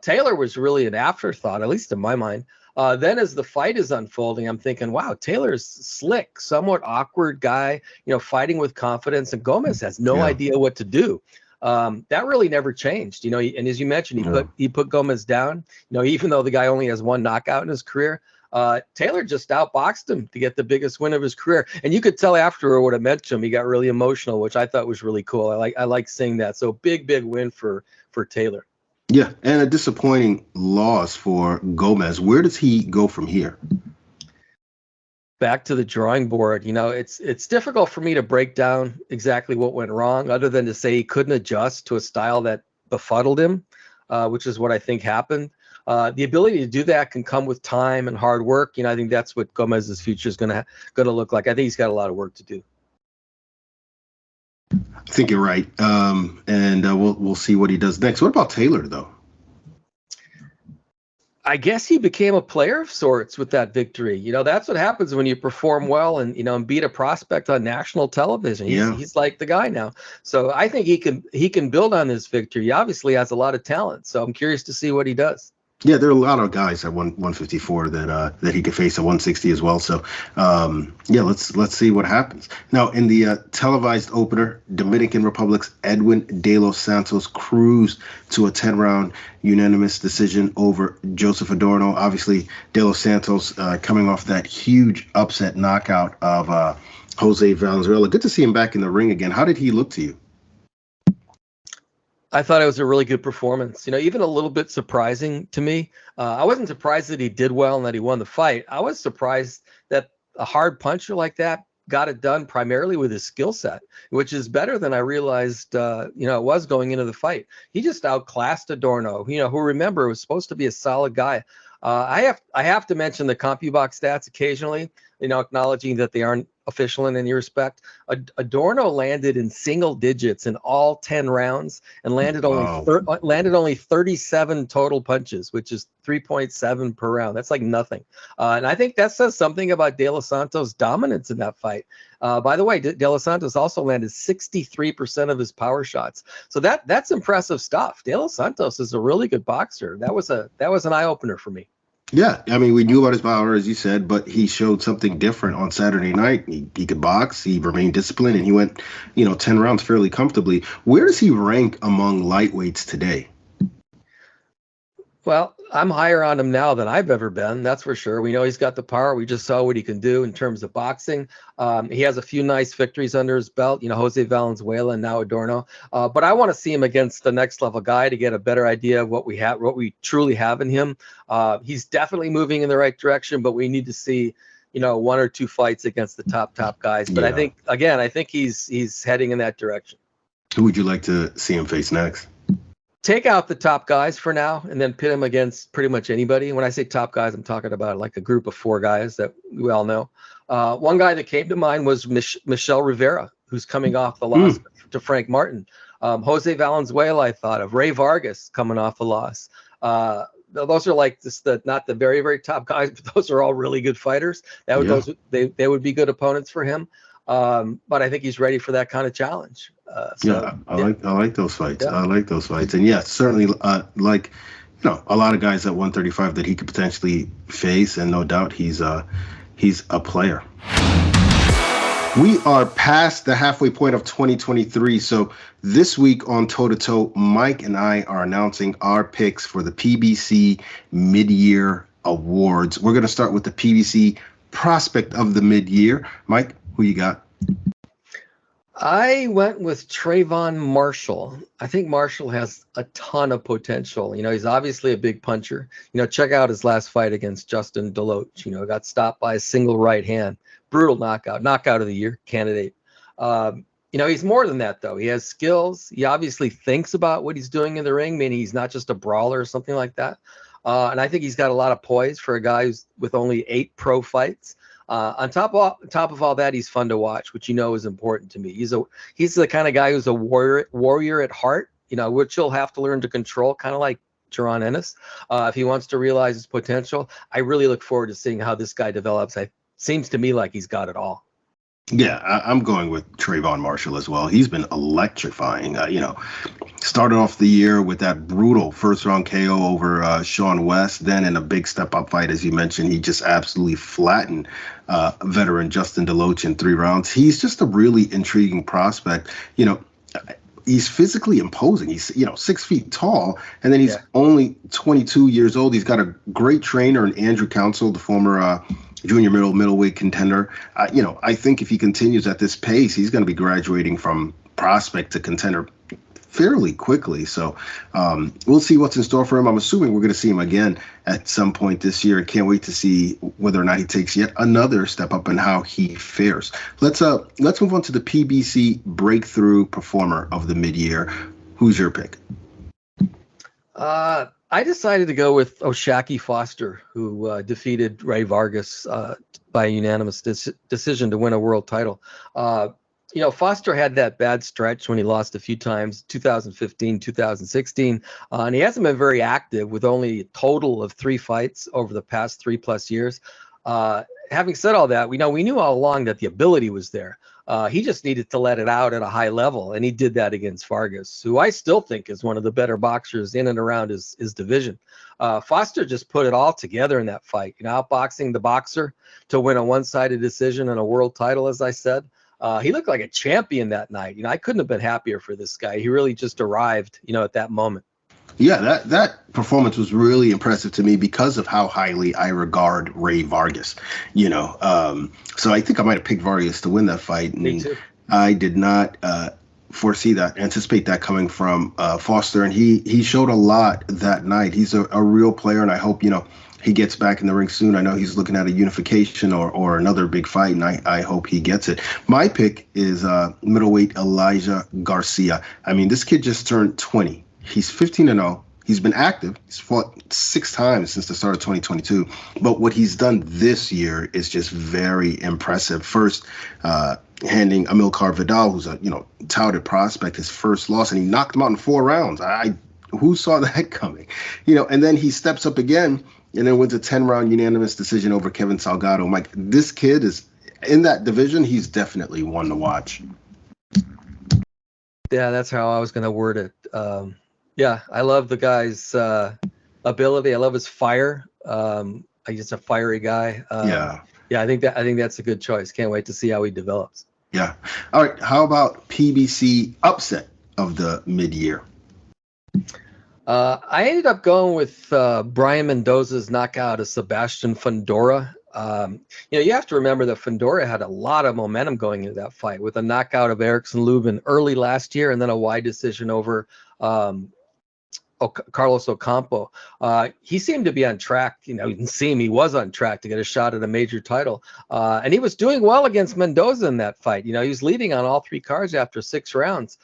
Taylor was really an afterthought, at least in my mind. Then as the fight is unfolding, I'm thinking, wow, Taylor's slick, somewhat awkward guy, fighting with confidence, and Gomez has no idea what to do. That really never changed, and as you mentioned, he put Gomez down, even though the guy only has one knockout in his career. Taylor just outboxed him to get the biggest win of his career. And you could tell after what it meant to him. He got really emotional, which I thought was really cool. I like seeing that. So big win for Taylor. Yeah, and a disappointing loss for Gomez. Where does he go from here? Back to the drawing board. It's difficult for me to break down exactly what went wrong, other than to say he couldn't adjust to a style that befuddled him, which is what I think happened. The ability to do that can come with time and hard work. I think that's what Gomez's future is going to look like. I think he's got a lot of work to do. I think you're right. And we'll see what he does next. What about Taylor, though? I guess he became a player of sorts with that victory. That's what happens when you perform well and beat a prospect on national television. He's like the guy now. So I think he can build on this victory. He obviously has a lot of talent. So I'm curious to see what he does. Yeah, there are a lot of guys at 154 that he could face at 160 as well. So, let's see what happens. Now, in the televised opener, Dominican Republic's Edwin De Los Santos cruised to a 10-round unanimous decision over Joseph Adorno. Obviously, De Los Santos coming off that huge upset knockout of Jose Valenzuela. Good to see him back in the ring again. How did he look to you? I thought it was a really good performance, even a little bit surprising to me. I wasn't surprised that he did well and that he won the fight. I was surprised that a hard puncher like that got it done primarily with his skill set, which is better than I realized, it was going into the fight. He just outclassed Adorno, who, remember, was supposed to be a solid guy. I have to mention the CompuBox stats occasionally, acknowledging that they aren't official in any respect. Adorno landed in single digits in all 10 rounds and landed only 37 total punches, which is 3.7 per round. That's like nothing. And I think that says something about De Los Santos' dominance in that fight. By the way, De Los Santos also landed 63% of his power shots. So that's impressive stuff. De Los Santos is a really good boxer. That was an eye opener for me. Yeah, I mean, we knew about his power, as you said, but he showed something different on Saturday night. He could box, he remained disciplined, and he went, 10 rounds fairly comfortably. Where does he rank among lightweights today? Well, I'm higher on him now than I've ever been. That's for sure. We know he's got the power. We just saw what he can do in terms of boxing. He has a few nice victories under his belt, Jose Valenzuela and now Adorno. But I want to see him against the next level guy to get a better idea of what we truly have in him. He's definitely moving in the right direction, but we need to see, one or two fights against the top guys. But yeah. I think he's heading in that direction. Who would you like to see him face next? Take out the top guys for now and then pit him against pretty much anybody. When I say top guys, I'm talking about like a group of 4 guys that we all know. One guy that came to mind was Michel Rivera, who's coming off the loss to Frank Martin. Jose Valenzuela, I thought of. Ray Vargas coming off a loss. Those are like not the very, very top guys, but those are all really good fighters. They would be good opponents for him. But I think he's ready for that kind of challenge. I like those fights. Yeah. I like those fights. And certainly like a lot of guys at 135 that he could potentially face, and no doubt he's a player. We are past the halfway point of 2023, so this week on Toe to Toe, Mike and I are announcing our picks for the PBC Mid-Year Awards. We're going to start with the PBC Prospect of the Mid-Year. Mike, who you got? I went with Trayvon Marshall. I think Marshall has a ton of potential. He's obviously a big puncher. Check out his last fight against Justin Deloach. Got stopped by a single right hand. Brutal knockout of the year candidate. He's more than that, though. He has skills. He obviously thinks about what he's doing in the ring, meaning he's not just a brawler or something like that. And I think he's got a lot of poise for a guy who's with only 8 pro fights. On top of all that, he's fun to watch, which is important to me. He's the kind of guy who's a warrior at heart, which he'll have to learn to control, kind of like Jaron Ennis. If he wants to realize his potential, I really look forward to seeing how this guy develops. Seems to me like he's got it all. Yeah, I'm going with Trayvon Marshall as well. He's been electrifying. Started off the year with that brutal first-round KO over Sean West. Then in a big step-up fight, as you mentioned, he just absolutely flattened veteran Justin Deloach in 3 rounds. He's just a really intriguing prospect. He's physically imposing. He's 6 feet tall, and then he's only 22 years old. He's got a great trainer in Andrew Council, the former junior middleweight contender. I think if he continues at this pace, he's going to be graduating from prospect to contender fairly quickly. So we'll see what's in store for him. I'm assuming we're going to see him again at some point this year. Can't wait to see whether or not he takes yet another step up and how he fares. Let's move on to the PBC Breakthrough Performer of the Mid-Year. Who's your pick? I decided to go with O'Shaquie Foster, who defeated Ray Vargas by a unanimous decision to win a world title. Foster had that bad stretch when he lost a few times, 2015, 2016, and he hasn't been very active with only a total of 3 fights over the past 3+ years. Having said all that, we knew all along that the ability was there. He just needed to let it out at a high level, and he did that against Vargas, who I still think is one of the better boxers in and around his division. Foster just put it all together in that fight, outboxing the boxer to win a one-sided decision and a world title, as I said. He looked like a champion that night. I couldn't have been happier for this guy. He really just arrived, at that moment. Yeah, that performance was really impressive to me because of how highly I regard Ray Vargas. So I think I might have picked Vargas to win that fight. And me too. I did not anticipate that coming from Foster, and he showed a lot that night. He's a real player, and I hope he gets back in the ring soon. I know he's looking at a unification or another big fight, and I hope he gets it. My pick is middleweight Elijah Garcia. I mean, this kid just turned 20. He's 15-0. He's been active. He's fought 6 times since the start of 2022. But what he's done this year is just very impressive. First, handing Amilcar Vidal, who's a touted prospect, his first loss, and he knocked him out in 4 rounds. Who saw that coming? And then he steps up again and then wins a 10-round unanimous decision over Kevin Salgado. Mike, this kid is in that division. He's definitely one to watch. Yeah, that's how I was going to word it. Yeah, I love the guy's ability. I love his fire. He's a fiery guy. Yeah, I think that's a good choice. Can't wait to see how he develops. Yeah. All right. How about PBC upset of the mid-year? I ended up going with Brian Mendoza's knockout of Sebastian Fundora. You have to remember that Fundora had a lot of momentum going into that fight with a knockout of Erickson Lubin early last year and then a wide decision over Carlos Ocampo. He seemed to be on track. He was on track to get a shot at a major title. And he was doing well against Mendoza in that fight. He was leading on all 3 cards after 6 rounds.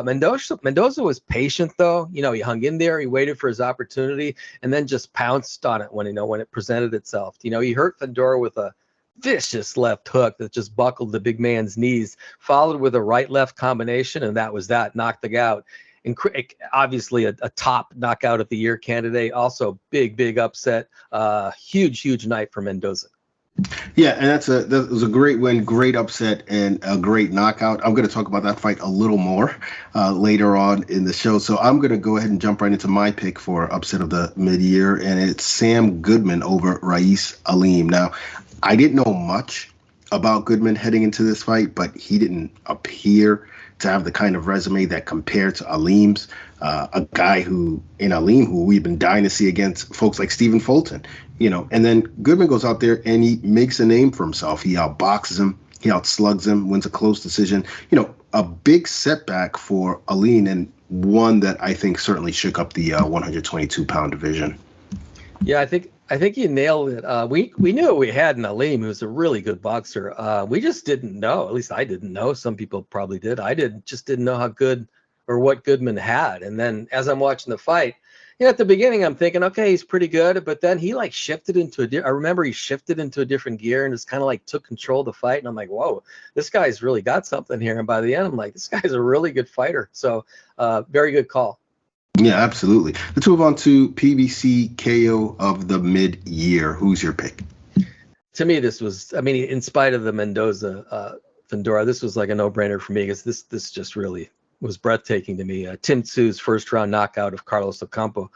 Mendoza was patient, though. He hung in there. He waited for his opportunity and then just pounced on it when it presented itself. He hurt Fundora with a vicious left hook that just buckled the big man's knees, followed with a right-left combination, and that was that. Knocked the guy out. Obviously a top knockout of the year candidate. Also big upset. Huge night for Mendoza. Yeah, and that was a great win, great upset, and a great knockout. I'm going to talk about that fight a little more later on in the show. So I'm going to go ahead and jump right into my pick for upset of the mid-year, and it's Sam Goodman over Rais Aleem. Now, I didn't know much about Goodman heading into this fight, but he didn't appear to have the kind of resume that compared to Aleem's, a guy who we've been dying to see against folks like Stephen Fulton, and then Goodman goes out there and he makes a name for himself. He outboxes him, he outslugs him, wins a close decision. A big setback for Aleem, and one that I think certainly shook up the 122-pound division. Yeah, I think you nailed it. We knew what we had in Aleem, who was a really good boxer. We just didn't know. At least I didn't know. Some people probably did. I didn't know how good or what Goodman had. And then as I'm watching the fight, at the beginning I'm thinking, okay, he's pretty good. But then he shifted into I remember he shifted into a different gear and just kind of took control of the fight. And I'm like, whoa, this guy's really got something here. And by the end, I'm like, this guy's a really good fighter. So very good call. Yeah, absolutely. Let's move on to PBC KO of the mid-year. Who's your pick? To me, this was, in spite of the Mendoza Fundora, this was like a no-brainer for me because this just really was breathtaking to me. Tim Tszew's first round knockout of Carlos Ocampo.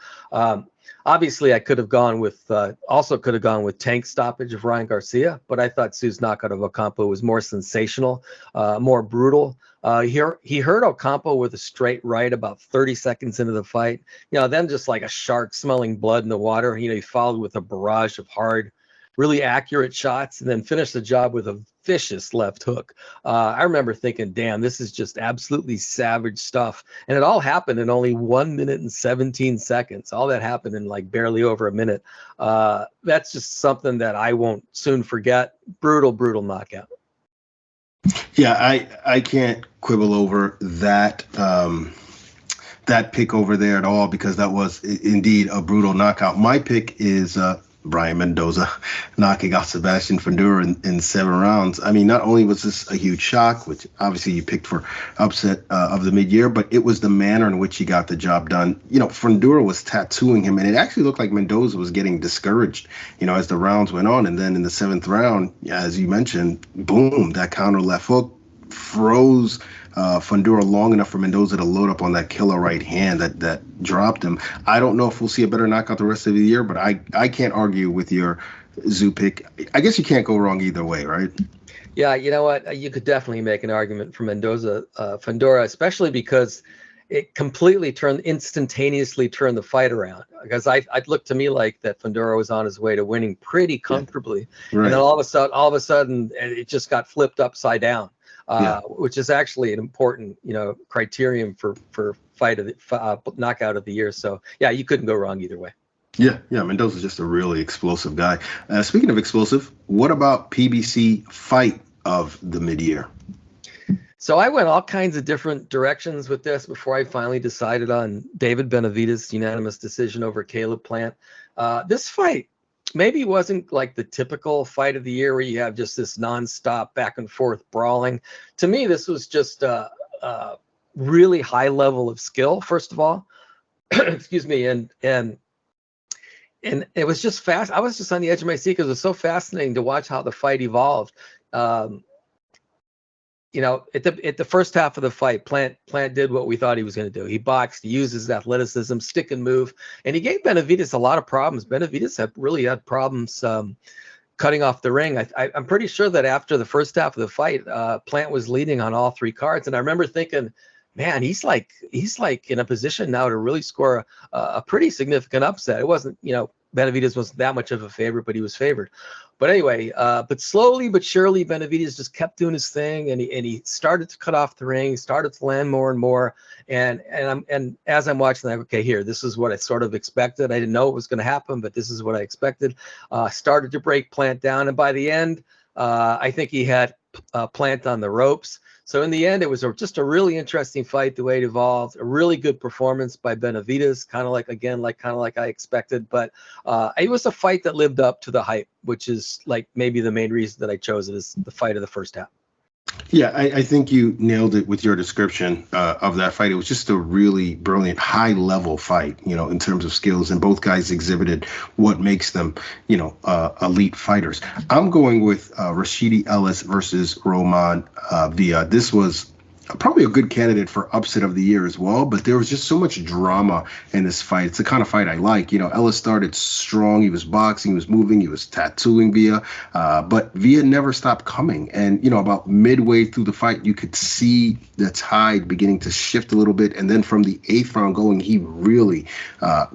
Obviously, I could have gone with Tank stoppage of Ryan Garcia, but I thought Tszew's knockout of Ocampo was more sensational, more brutal. He hurt Ocampo with a straight right about 30 seconds into the fight. Then just like a shark smelling blood in the water. He followed with a barrage of hard, really accurate shots, and then finished the job with a vicious left hook. I remember thinking, damn, this is just absolutely savage stuff. And it all happened in only 1 minute and 17 seconds. All that happened in barely over a minute. That's just something that I won't soon forget. Brutal, brutal knockout. Yeah, I can't quibble over that pick over there at all, because that was indeed a brutal knockout. My pick is Brian Mendoza knocking out Sebastian Fundora in 7 rounds. Not only was this a huge shock, which obviously you picked for upset of the mid-year, but it was the manner in which he got the job done. Fundora was tattooing him, and it actually looked like Mendoza was getting discouraged, as the rounds went on. And then in the 7th round, as you mentioned, boom, that counter left hook froze Fundora long enough for Mendoza to load up on that killer right hand that dropped him. I don't know if we'll see a better knockout the rest of the year, but I can't argue with your Tszyu pick. I guess you can't go wrong either way, right? Yeah, you know what? You could definitely make an argument for Mendoza Fundora, especially because it completely instantaneously turned the fight around. Because it looked to me like that Fundora was on his way to winning pretty comfortably, right. And then all of a sudden, it just got flipped upside down. Which is actually an important, criterion for fight of the knockout of the year. So yeah, you couldn't go wrong either way. Yeah, Mendoza's just a really explosive guy. Speaking of explosive, what about PBC fight of the mid-year? So I went all kinds of different directions with this before I finally decided on David Benavidez' unanimous decision over Caleb Plant. This fight maybe wasn't like the typical fight of the year where you have just this nonstop back and forth brawling. To me, this was just a really high level of skill, first of all. Excuse me. And it was just fast. I was just on the edge of my seat because it was so fascinating to watch how the fight evolved. At the first half of the fight, Plant did what we thought he was going to do. He boxed, he used his athleticism, stick and move, and he gave Benavidez a lot of problems. Benavidez had problems cutting off the ring. I'm pretty sure that after the first half of the fight, Plant was leading on all 3 cards, and I remember thinking, man, he's like in a position now to really score a pretty significant upset. It wasn't, Benavidez wasn't that much of a favorite, but he was favored. But anyway, but slowly but surely, Benavidez just kept doing his thing, and he started to cut off the ring, started to land more and more. And as I'm watching, I'm like, okay, here, this is what I sort of expected. I didn't know it was going to happen, but this is what I expected. Started to break Plant down, and by the end, I think he had Plant on the ropes. So in the end, it was just a really interesting fight, the way it evolved. A really good performance by Benavidez, kind of like I expected. But it was a fight that lived up to the hype, which is like maybe the main reason that I chose it as the fight of the first half. Yeah, I think you nailed it with your description of that fight. It was just a really brilliant, high-level fight, in terms of skills, and both guys exhibited what makes them, elite fighters. I'm going with Rashidi Ellis versus Roman Villa. This was probably a good candidate for upset of the year as well, but there was just so much drama in this fight. It's the kind of fight I like. Ellis started strong. He was boxing, he was moving, he was tattooing Villa, but Villa never stopped coming. And, about midway through the fight, you could see the tide beginning to shift a little bit. And then from the 8th round going, he really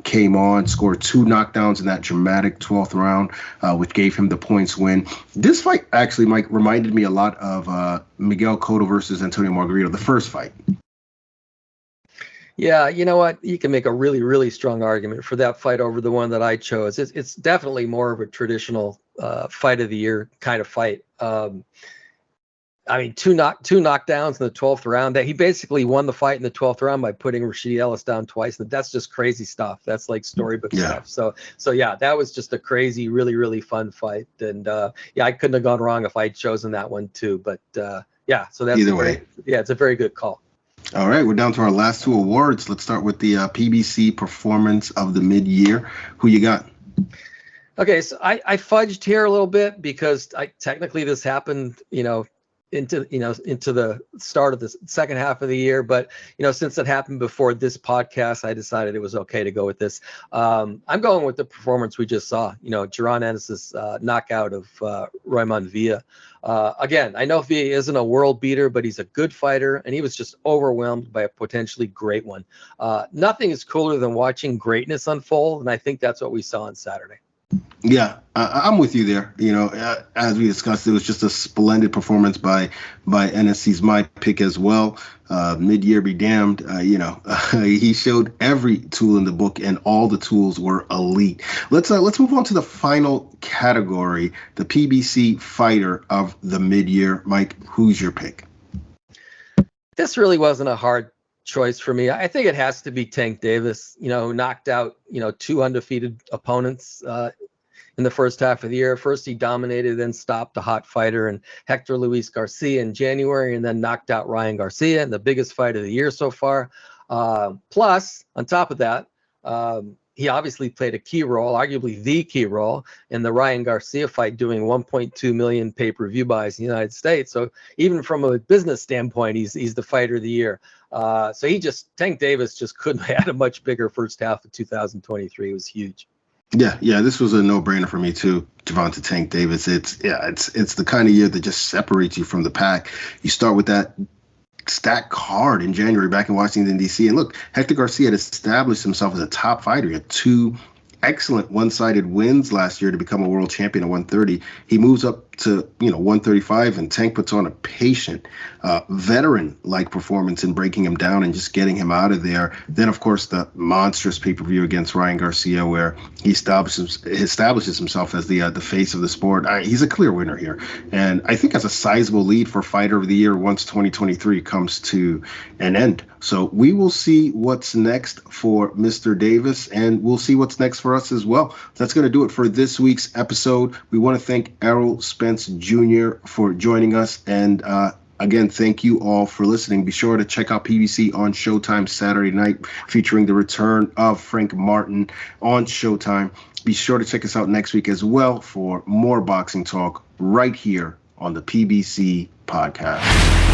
came on, scored 2 knockdowns in that dramatic 12th round, which gave him the points win. This fight actually, Mike, reminded me a lot of Miguel Cotto versus Antonio Margarito, the first fight. Yeah, you know what? You can make a really, really strong argument for that fight over the one that I chose. It's definitely more of a traditional fight of the year kind of fight. I mean, two knockdowns in the 12th round. That he basically won the fight in the 12th round by putting Rashidi Ellis down twice. That's just crazy stuff. That's like storybook stuff. So yeah, that was just a crazy, really, really fun fight. And I couldn't have gone wrong if I'd chosen that one too. But so that's either way. It's a very good call. All right, we're down to our last 2 awards. Let's start with the PBC Performance of the Mid-Year. Who you got? Okay, so I fudged here a little bit because technically this happened, into the start of the second half of the year, but since it happened before this podcast, I decided it was okay to go with this. I'm going with the performance we just saw. Jaron Ennis' knockout of Roman Villa. Again, I know Villa isn't a world beater, but he's a good fighter, and he was just overwhelmed by a potentially great one. Nothing is cooler than watching greatness unfold, and I think that's what we saw on Saturday. Yeah, I'm with you there. As we discussed, it was just a splendid performance by Ennis. He's my pick as well. Mid-year be damned. He showed every tool in the book, and all the tools were elite. Let's move on to the final category, the PBC Fighter of the Mid-Year. Mike, who's your pick? This really wasn't a hard choice for me. I think it has to be Tank Davis, who knocked out, 2 undefeated opponents in the first half of the year. First, he dominated, then stopped a hot fighter and Hector Luis Garcia in January, and then knocked out Ryan Garcia in the biggest fight of the year so far. Plus, on top of that, he obviously played a key role, arguably the key role, in the Ryan Garcia fight, doing 1.2 million pay-per-view buys in the United States. So even from a business standpoint, he's the fighter of the year. Tank Davis just couldn't have had a much bigger first half of 2023. It was huge. Yeah, this was a no-brainer for me too, Gervonta Tank Davis. It's the kind of year that just separates you from the pack. You start with that stacked card in January back in Washington, D.C. And look, Hector Garcia had established himself as a top fighter. He had 2 excellent one-sided wins last year to become a world champion at 130. He moves up to 135, and Tank puts on a patient, veteran-like performance in breaking him down and just getting him out of there. Then, of course, the monstrous pay-per-view against Ryan Garcia, where he establishes himself as the face of the sport. He's a clear winner here, and I think as a sizable lead for Fighter of the Year once 2023 comes to an end. So we will see what's next for Mr. Davis, and we'll see what's next for us as well. That's going to do it for this week's episode. We want to thank Errol Spence Jr. for joining us, and again, thank you all for listening. Be sure to check out PBC on Showtime Saturday night, featuring the return of Frank Martin on Showtime. Be sure to check us out next week as well for more boxing talk right here on the PBC Podcast.